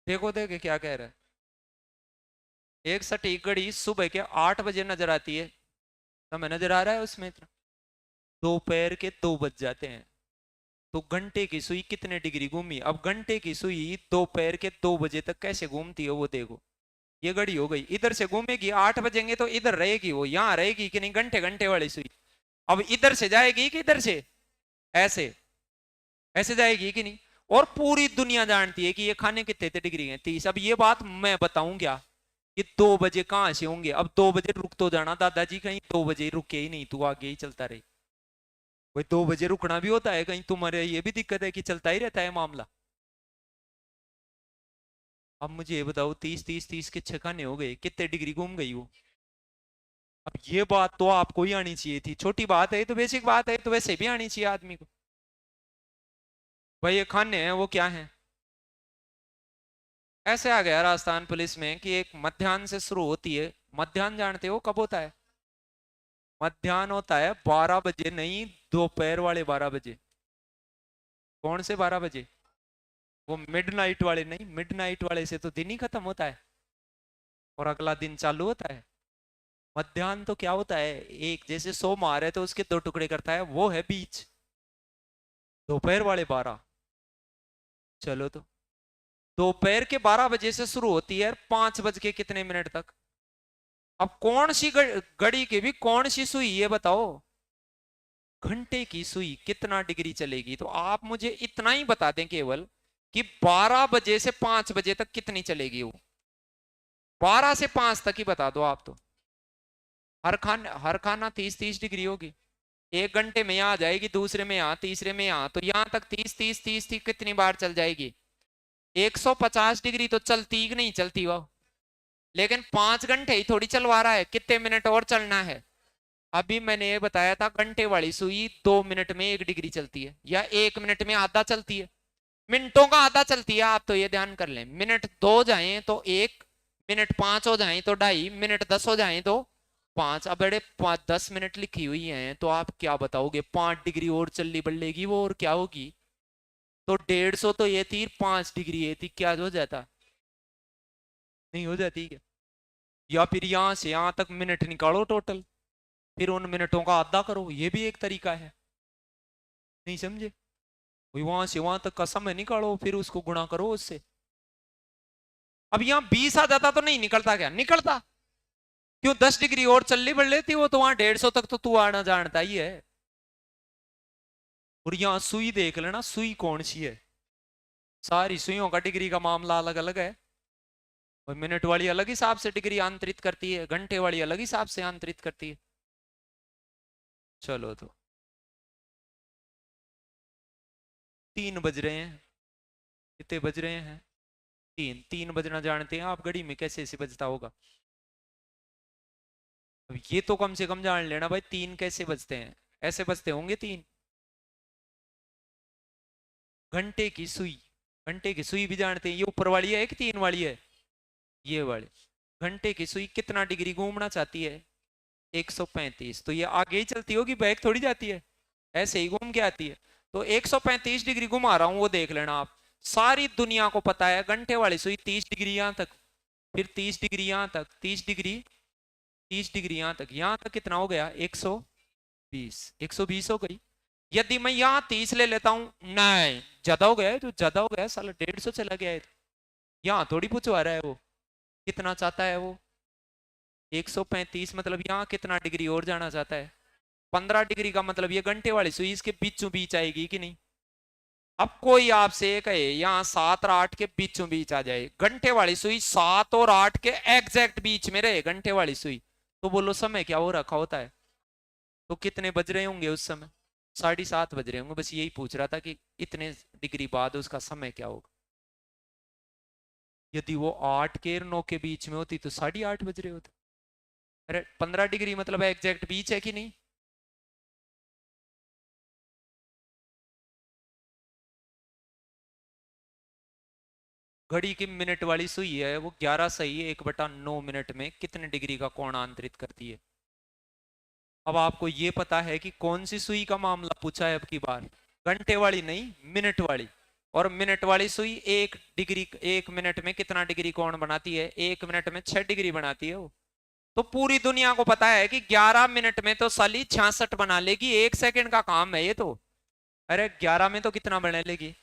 [SPEAKER 1] देखो देखे क्या कह रहा है, एक सटीक घड़ी सुबह के 8 बजे नजर आती है, समय नजर आ रहा है उसमें इतना, दोपहर के 2 बज जाते हैं, तो घंटे की सुई कितने डिग्री घूमी, अब घंटे की सुई दोपहर के 2 बजे तक कैसे घूमती है वो देखो, ये घड़ी हो गई, इधर से घूमेगी 8 बजेंगे तो इधर रहेगी वो, यहाँ रहेगी कि नहीं, घंटे घंटे वाली सुई, अब इधर से जाएगी कि इधर से, ऐसे ऐसे जाएगी कि नहीं, और पूरी दुनिया जानती है कि ये खाने कितने डिग्री है, 30, अब ये बात मैं बताऊं क्या, कि 2 बजे कहाँ से होंगे, अब 2 बजे रुक तो जाना दादाजी, कहीं 2 बजे रुके ही नहीं, तू आगे ही चलता रहे, भाई 2 बजे रुकना भी होता है कहीं, तुम्हारे ये भी दिक्कत है कि चलता ही रहता है मामला, अब मुझे ये बताओ 30 30 30 के 6 खाने हो गए, कितने डिग्री घूम गई वो, अब ये बात तो आपको ही आनी चाहिए थी, छोटी बात है तो बेसिक बात है तो वैसे भी आनी चाहिए आदमी को, भाई ये खाने हैं वो क्या है, ऐसे आ गया राजस्थान पुलिस में कि एक मध्याह्न से शुरू होती है, मध्याह्न जानते हो कब होता है, मध्याह्न होता है 12 बजे, नहीं दोपहर वाले 12 बजे, कौन से 12 बजे, वो मिडनाइट वाले नहीं, मिडनाइट वाले से तो दिन ही खत्म होता है और अगला दिन चालू होता है, मध्याह्न तो क्या होता है, एक जैसे 100 मार है तो उसके 2 टुकड़े करता है, वो है बीच, दोपहर वाले 12, चलो तो दोपहर के 12 बजे से शुरू होती है 5 बज के कितने मिनट तक, अब कौन सी घड़ी की भी कौन सी सुई ये बताओ, घंटे की सुई कितना डिग्री चलेगी, तो आप मुझे इतना ही बता दें केवल कि 12 बजे से 5 बजे तक कितनी चलेगी वो, 12 से 5 तक ही बता दो आप तो, हर खाना 30 30 डिग्री होगी, 1 घंटे में यहाँ आ जाएगी, दूसरे में यहाँ, तीसरे में यहाँ, तो यहाँ तक 30 30 30 30 कितनी बार चल जाएगी, 150 डिग्री तो चलती कि नहीं चलती वो, लेकिन 5 घंटे ही थोड़ी चलवा रहा है, कितने मिनट और चलना है, अभी मैंने ये बताया था घंटे वाली सुई 2 मिनट में 1 डिग्री चलती है, या 1 मिनट में आधा चलती है, मिनटों का आधा चलती है, आप तो ये ध्यान कर लें, मिनट 2 जाए तो 1, मिनट 5 हो जाए तो 2.5, मिनट 10 हो जाए तो 5, अब बड़े 5-10 मिनट लिखी हुई हैं तो आप क्या बताओगे? 5 डिग्री और चलनी बढ़ेगी वो, और क्या होगी? तो 150 तो ये थी, 5 डिग्री ये थी, क्या हो जाता? नहीं हो जाती क्या? या फिर यहां से यहां तक मिनट निकालो टोटल, फिर उन मिनटों का आधा करो, ये भी एक तरीका है। नहीं समझे? वही वहां से वहां तक का समय निकालो, फिर उसको गुणा करो उससे। अब यहाँ 20 आ जाता तो नहीं निकलता क्या? निकलता। क्यों? 10 डिग्री और चलनी बढ़ लेती, वो तो वहां 150 तक तो तू आना जानता ही है। और यहाँ सुई देख लेना, सुई कौन सी है? सारी सुइयों का डिग्री का मामला अलग अलग है। और मिनट वाली अलग हिसाब से डिग्री आंतरित करती है, घंटे वाली अलग हिसाब से आंतरित करती है। चलो तो 3 बज रहे हैं। कितने बज रहे हैं? 3। 3 बजना जानते हैं आप घड़ी में, कैसे ऐसे बजता होगा? अब ये तो कम से कम जान लेना भाई, 3 कैसे बजते हैं? ऐसे बजते होंगे 3। घंटे की सुई, घंटे की सुई भी जानते हैं, ये ऊपर वाली है कि 3 वाली है? ये वाली। घंटे की सुई कितना डिग्री घूमना चाहती है? 135। तो ये आगे ही चलती होगी, बैक थोड़ी जाती है, ऐसे ही घूम के आती है। तो 135 डिग्री घुमा रहा हूं, वो देख लेना आप। सारी दुनिया को पता है घंटे वाली सुई 30 डिग्री यहां तक, फिर 30 डिग्री यहां तक, 30 डिग्री, 30 डिग्री यहां तक कितना हो गया? 120। 120 हो गई। यदि मैं यहाँ 30 ले लेता हूं, नहीं ज्यादा हो गया है, तो ज्यादा हो गया साला, 150 चला गया है। यहाँ थोड़ी पूछवा रहा है वो, कितना चाहता है वो? 135, मतलब यहाँ कितना डिग्री और जाना चाहता है? 15 डिग्री का मतलब ये घंटे वाली सुई इसके बीचों बीच आएगी कि नहीं? अब कोई आपसे कहे यहाँ 7 और 8 के बीचों बीच आ जाए, घंटे वाली सुई 7 और 8 के एग्जैक्ट बीच में रहे घंटे वाली सुई, तो बोलो समय क्या हो रखा होता है? तो कितने बज रहे होंगे उस समय? 7:30 बज रहे होंगे। बस यही पूछ रहा था कि इतने डिग्री बाद उसका समय क्या होगा। यदि वो 8 के और 9 के बीच में होती तो 8:30 बज रहे होते। अरे 15 डिग्री मतलब एग्जैक्ट बीच है कि नहीं? घड़ी की मिनट वाली सुई है वो, 11 सही 1/9 मिनट में कितने डिग्री का कोण आंतरित करती है? अब आपको ये पता है कि कौन सी सुई का मामला पूछा है अब की बार? घंटे वाली नहीं, मिनट वाली। और मिनट वाली सुई 1 डिग्री, 1 मिनट में कितना डिग्री कोण बनाती है? 1 मिनट में 6 डिग्री बनाती है वो। तो पूरी दुनिया को पता है कि 11 मिनट में तो साली 66 बना लेगी, 1 सेकंड का काम है ये तो। अरे 11 में तो कितना बना लेगी?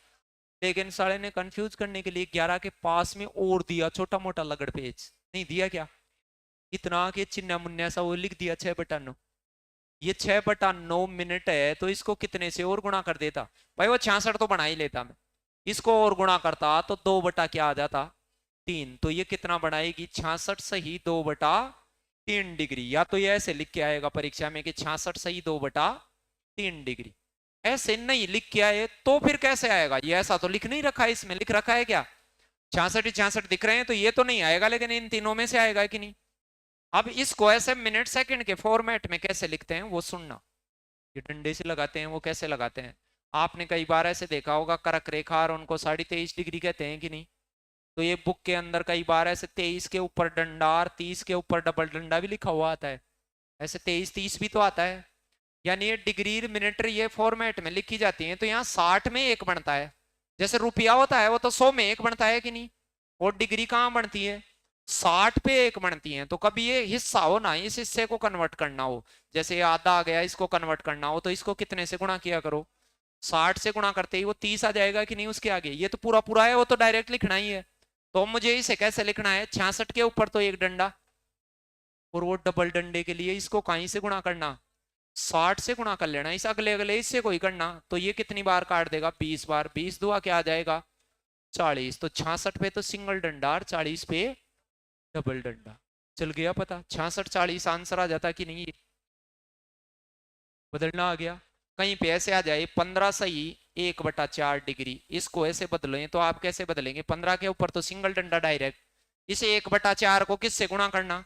[SPEAKER 1] लेकिन साले ने कंफ्यूज करने के लिए 11 के पास में और दिया छोटा मोटा लगड़ पेज, नहीं दिया क्या? इतना के चिन्ह मुन्ना सा वो लिख दिया 6/9। ये 6/9 मिनट है, तो इसको कितने से और गुणा कर देता? भाई वो 66 तो बना ही लेता मैं, इसको और गुणा करता तो 2 बटा क्या आ जाता? 3। तो ये कितना बनाएगी? 66 सही 2/3 डिग्री। या तो ये ऐसे लिख के आएगा परीक्षा में कि 66 सही 2/3 डिग्री। ऐसे नहीं लिख के आए तो फिर कैसे आएगा? ये ऐसा तो लिख नहीं रखा है, इसमें लिख रखा है क्या? 66 ही 66 दिख रहे हैं तो ये तो नहीं आएगा, लेकिन इन तीनों में से आएगा कि नहीं? अब इसको ऐसे मिनट सेकंड के फॉर्मेट में कैसे लिखते हैं वो सुनना। ये डंडे से लगाते हैं, वो कैसे लगाते हैं? आपने कई बार ऐसे देखा होगा करक रेखा और उनको 23.5 डिग्री कहते हैं कि नहीं? तो ये बुक के अंदर कई बार ऐसे 23 के ऊपर डंडा और 30 के ऊपर डबल डंडा भी लिखा हुआ आता है। ऐसे 23-30 भी तो आता है। यानी ये डिग्री मिनट ये फॉर्मेट में लिखी जाती है, तो यहाँ 60 में एक बनता है। जैसे रुपया होता है वो तो 100 में एक बनता है कि नहीं? और डिग्री कहाँ बनती है? 60 पे एक बनती है। तो कभी ये हिस्सा हो ना, इस हिस्से को कन्वर्ट करना हो, जैसे ये आधा आ गया, इसको कन्वर्ट करना हो, तो इसको कितने से गुणा किया करो? 60 से गुणा करते ही वो 30 आ जाएगा कि नहीं उसके आगे? ये तो पूरा पूरा है, वो तो डायरेक्ट लिखना ही है। तो मुझे इसे कैसे लिखना है? 66 के ऊपर तो एक डंडा, और वो डबल डंडे के लिए इसको कहीं से गुणा करना? 60 से गुणा कर लेना, इस अगले अगले इससे कोई करना। तो ये कितनी बार काट देगा? 20 बार। 20 दुआ क्या आ जाएगा? 40। तो 66 पे तो सिंगल डंडा और 40 पे डबल डंडा। चल गया पता? 66-40 आंसर आ जाता कि नहीं? बदलना आ गया। कहीं पे ऐसे आ जाए 15 सही 1/4 डिग्री, इसको ऐसे बदलें तो आप कैसे बदलेंगे? 15 के ऊपर तो सिंगल डंडा डायरेक्ट, इसे 1/4 को किससे गुणा करना?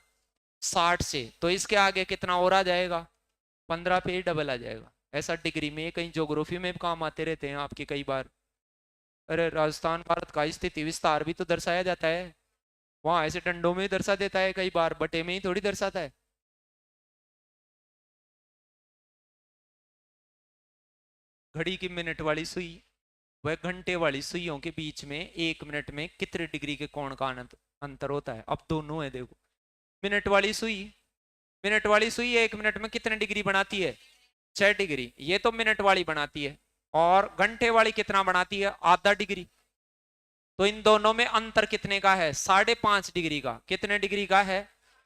[SPEAKER 1] 60 से। तो इसके आगे कितना और आ जाएगा? 15 पे ही डबल आ जाएगा। ऐसा डिग्री में कहीं ज्योग्राफी में भी काम आते रहते हैं आपके कई बार। अरे राजस्थान भारत का स्थिति विस्तार भी तो दर्शाया जाता है, वहां ऐसे डंडों में दर्शा देता है, कई बार बटे में ही थोड़ी दर्शाता है। घड़ी की मिनट वाली सुई वह घंटे वाली सुइयों के बीच में 1 मिनट में कितने डिग्री के कोण का अंतर होता है। अब दोनों है देखो, मिनट वाली सुई, मिनट वाली सुई 1 मिनट में कितने डिग्री बनाती है, 6 डिग्री, ये तो मिनट वाली बनाती है। और घंटे वाली कितना बनाती है, आधा डिग्री। तो इन दोनों में अंतर कितने का है, 5.5 डिग्री का। कितने डिग्री का है,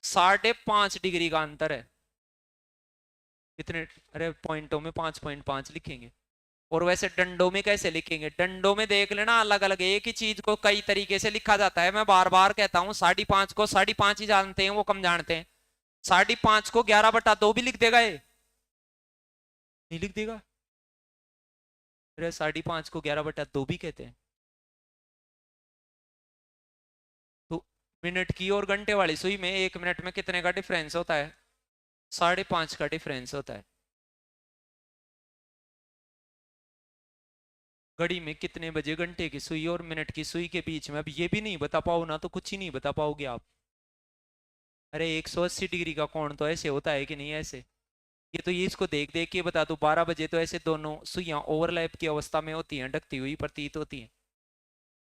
[SPEAKER 1] 5.5 डिग्री का अंतर है। कितने, अरे पॉइंटों में 5.5 लिखेंगे। और वैसे डंडों में कैसे लिखेंगे, डंडों में देख लेना अलग अलग, एक ही चीज को कई तरीके से लिखा जाता है। मैं बार बार कहता हूं, 5.5 को 5.5 ही जानते हैं, वो कम जानते हैं। 5.5 को 11/2 भी लिख देगा ये, नहीं लिख देगा। अरे 5.5 को 11/2 भी कहते हैं। तो मिनट की और घंटे वाली सुई में 1 मिनट में कितने का डिफरेंस होता है, 5.5 का डिफरेंस होता है। घड़ी में कितने बजे घंटे की सुई और मिनट की सुई के बीच में, अब ये भी नहीं बता पाओ ना तो कुछ ही नहीं बता पाओगे आप। अरे 180 डिग्री का कोण तो ऐसे होता है कि नहीं ऐसे, ये तो ये इसको देख देख के बता दो। 12 बजे तो ऐसे दोनों सुइयां ओवरलैप की अवस्था में होती हैं, ढकती हुई प्रतीत होती हैं।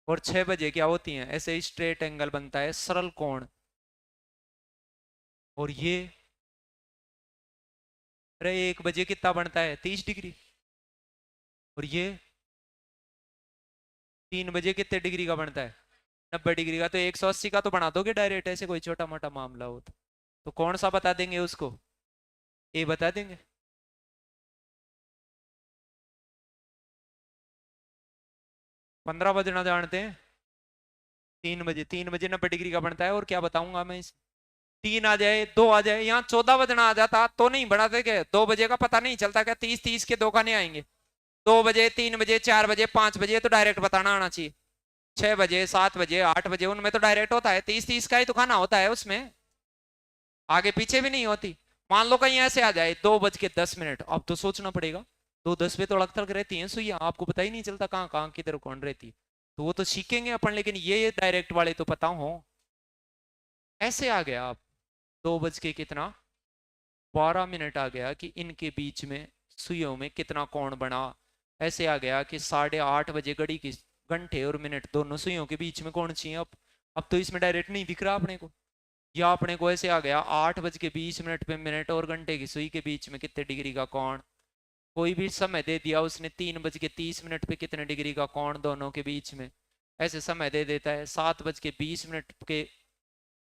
[SPEAKER 1] और 6 बजे क्या होती हैं, ऐसे स्ट्रेट एंगल बनता है, सरल कोण। और ये, अरे 1 बजे कितना बनता है, 30 डिग्री। और ये 3 बजे कितने डिग्री का बनता है, 90 डिग्री का। तो 180 का तो बना दोगे डायरेक्ट, ऐसे कोई छोटा मोटा मामला हो तो कौन सा बता देंगे उसको, ये बता देंगे। 15 बजना जानते हैं, 3 बजे, 3 बजे 90 डिग्री का बनता है। और क्या बताऊंगा मैं इस, 3 आ जाए, 2 आ जाए, यहाँ 14 बजना आ जाता तो नहीं बनाते क्या, 2 बजे का पता नहीं चलता क्या, 30 के 2 खाने आएंगे। 2 बजे, 3 बजे, 4 बजे, 5 बजे तो डायरेक्ट बताना आना चाहिए। 6 बजे, 7 बजे, 8 बजे, उनमें तो डायरेक्ट होता है, 30 का ही तो खाना होता है उसमें, आगे पीछे भी नहीं होती। मान लो कहीं ऐसे आ जाए 2:10, अब तो सोचना पड़ेगा। 2:10 पे तो अड़क तड़क रहती है सुइया, आपको पता ही नहीं चलता कहाँ कहाँ किधर कौन रहती है। तो वो तो सीखेंगे अपन, लेकिन ये डायरेक्ट वाले तो पता हो। ऐसे आ गया आप, 2 बज के कितना, 12 मिनट आ गया कि इनके बीच में सुइयों में कितना कोण बना। ऐसे आ गया कि 8:30 बजे घड़ी की घंटे और मिनट दोनों सुइयों के बीच में कौन चाहिए। अब तो इसमें डायरेक्ट नहीं दिख रहा अपने को, या अपने को ऐसे आ गया 8:20 पे मिनट और घंटे की सुई के बीच में कितने डिग्री का कोण। कोई भी समय दे दिया उसने, 3:30 पे कितने डिग्री का कोण दोनों के बीच में, ऐसे समय दे देता है। 7:20 के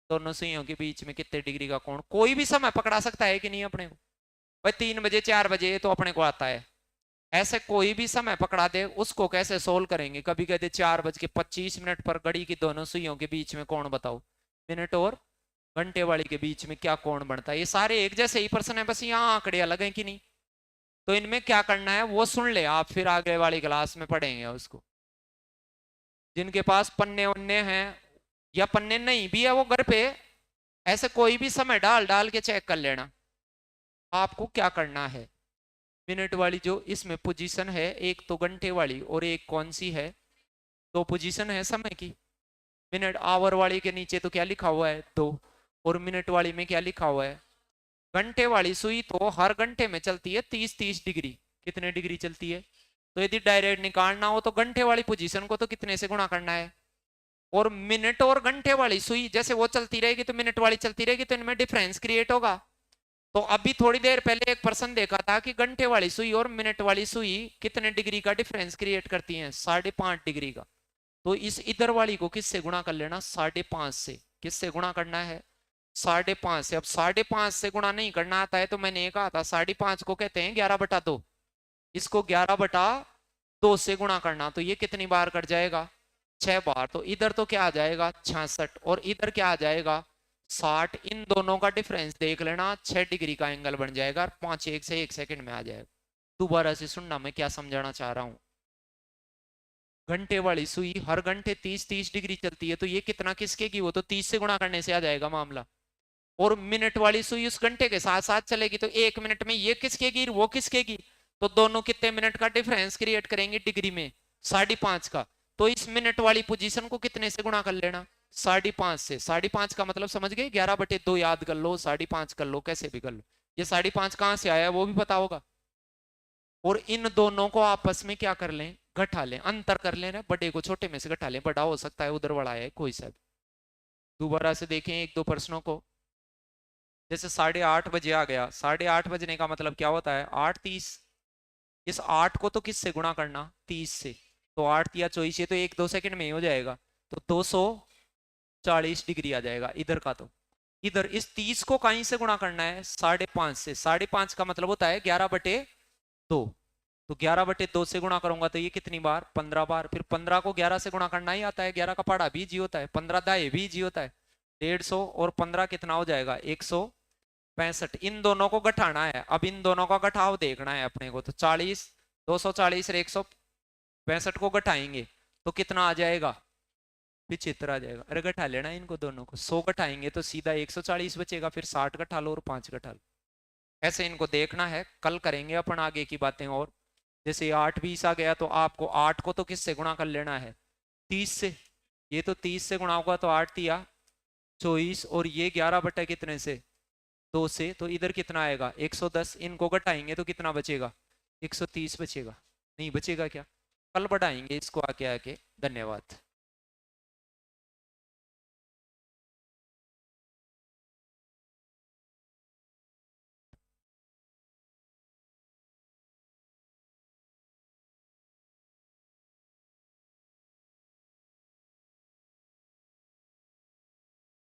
[SPEAKER 1] दोनों सुइयों के बीच में कितने डिग्री का कोण, कोई भी समय पकड़ा सकता है कि नहीं अपने को। भाई 3 बजे, 4 बजे ये तो अपने को आता है। ऐसे कोई भी समय पकड़ा दे, उसको कैसे सोल्व करेंगे। कभी कहते 4:25 पर घड़ी की दोनों सुइयों के बीच में कोण बताओ, मिनट और घंटे वाली के बीच में क्या कोण बनता है। ये सारे एक जैसे ही प्रश्न है, बस यहाँ आंकड़े अलग हैं कि नहीं। तो इनमें क्या करना है वो सुन ले आप, फिर आगे वाली क्लास में पढ़ेंगे उसको। जिनके पास पन्ने वन्ने हैं, या पन्ने नहीं भी है वो घर पे ऐसे कोई भी समय डाल डाल के चेक कर लेना। आपको क्या करना है, मिनट वाली जो इसमें पोजीशन है, एक तो घंटे वाली और एक कौन सी है, दो पोजीशन है समय की। मिनट आवर वाली के नीचे तो क्या लिखा हुआ है, 2, और मिनट वाली में क्या लिखा हुआ है। घंटे वाली सुई तो हर घंटे में चलती है 30-30 डिग्री, कितने डिग्री चलती है। तो यदि डायरेक्ट निकालना हो तो घंटे वाली पोजीशन को तो कितने से गुणा करना है। और मिनट और घंटे वाली सुई जैसे वो चलती रहेगी तो मिनट वाली चलती रहेगी, तो इनमें डिफरेंस क्रिएट होगा। तो अभी थोड़ी देर पहले एक प्रश्न देखा था कि घंटे वाली सुई और मिनट वाली सुई कितने डिग्री का डिफरेंस क्रिएट करती हैं, 5.5 डिग्री का। तो इस इधर वाली को किससे गुणा कर लेना, 5.5 से। किससे गुणा करना है, 5.5 से। अब 5.5 से गुणा नहीं करना आता है तो मैंने ये कहा था 5.5 को कहते हैं 11/2, इसको 11/2 से गुणा करना, तो ये कितनी बार कट जाएगा, 6 बार। तो इधर तो क्या आ जाएगा 66, और इधर क्या आ जाएगा 60। इन दोनों का डिफरेंस देख लेना, 6 डिग्री का एंगल बन जाएगा, 5 से 1 सेकंड में आ जाएगा। दोबारा से सुनना मैं क्या समझाना चाह रहा हूं। घंटे वाली सुई हर घंटे 30-30 डिग्री चलती है, तो ये कितना खिसकेगी, वो तो 30 से गुणा करने से आ जाएगा मामला। और मिनट वाली सुई उस घंटे के साथ साथ चलेगी, तो 1 मिनट में ये खिसकेगी वो खिसकेगी, तो दोनों कितने मिनट का डिफरेंस क्रिएट करेंगे डिग्री में, 5.5 का। तो इस मिनट वाली पोजीशन को कितने से गुणा कर लेना, 5.5 से। 5.5 का मतलब समझ गए, 11/2 याद कर लो, 5.5 कर लो, कैसे भी कर लो। ये 5.5 कहां से आया वो भी पता होगा। और इन दोनों को आपस में क्या कर लें, घटा लें, अंतर कर लें ना, बड़े को छोटे में से घटा लें, बड़ा हो सकता है उधर बड़ा है कोई सा भी। दोबारा से देखें एक दो प्रश्नों को। जैसे 8:30 बजे आ गया, 8:30 बजने का मतलब क्या होता है, 8:30। इस 8 को तो किससे गुणा करना, 30 से। तो 8 या 24, ये तो 1-2 सेकंड में ही हो जाएगा। तो 240 डिग्री आ जाएगा इधर का। तो इधर इस 30 को कहीं से गुणा करना है, 5.5 से। 5.5 का मतलब होता है 11/2। तो 11/2 से गुणा करूंगा तो ये कितनी बार, 15 बार। फिर 15 को 11 से गुणा करना ही आता है, 11 का पहाड़ा भी जी होता है, 15 दाए भी जी होता है। 150 और 15 कितना हो जाएगा, 165। इन दोनों को घटाना है, अब इन दोनों का घटाव देखना है अपने को। तो 40, 240 और 165 को घटाएंगे तो कितना आ जाएगा, 75 आ जाएगा। अरे घटा लेना इनको दोनों को, 100 घटाएंगे तो सीधा 140 बचेगा, फिर 60 घटा लो और 5 घटा लो। ऐसे इनको देखना है, कल करेंगे अपन आगे की बातें। और जैसे 8-20 आ गया तो आपको 8 को तो किससे गुणा कर लेना है, 30 से। ये तो 30 से गुणा होगा तो 8×3 = 24, और ये 11 कितने से, 2 से। तो इधर कितना आएगा, 110। इनको घटाएंगे तो कितना बचेगा, 130 बचेगा। नहीं बचेगा क्या, कल बढ़ाएंगे इसको आके आके। धन्यवाद।